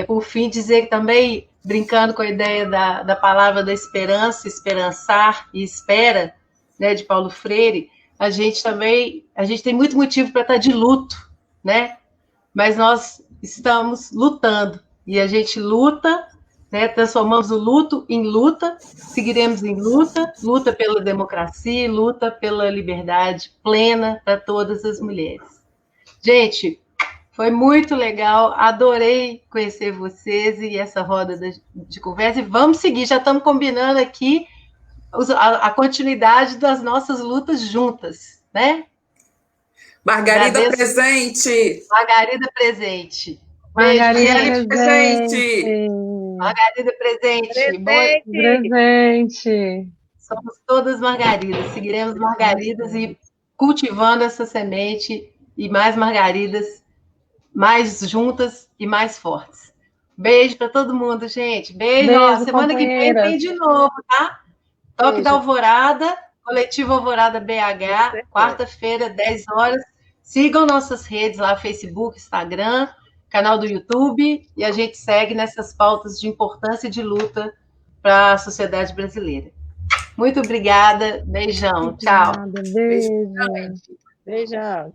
por fim, dizer que também, brincando com a ideia da palavra da esperança, esperançar e espera, né, de Paulo Freire, a gente tem muito motivo para estar de luto, né? Mas nós estamos lutando, e a gente luta, né, transformamos o luto em luta, seguiremos em luta, luta pela democracia, luta pela liberdade plena para todas as mulheres. Gente, foi muito legal, adorei conhecer vocês e essa roda de conversa, e vamos seguir, já estamos combinando aqui a continuidade das nossas lutas juntas, né? Margarida presente! Margarida presente. Margarida presente! Margarida presente. Presente. Somos todas Margaridas, seguiremos Margaridas e cultivando essa semente e mais Margaridas, mais juntas e mais fortes. Beijo para todo mundo, gente. Beijo. Beijo, semana que vem tem de novo, tá? Toque da Alvorada, Coletivo Alvorada BH, quarta-feira, 10 horas. Sigam nossas redes lá, Facebook, Instagram, canal do YouTube, e a gente segue nessas pautas de importância e de luta para a sociedade brasileira. Muito obrigada. Beijão. Tchau. Beijo. Beijão.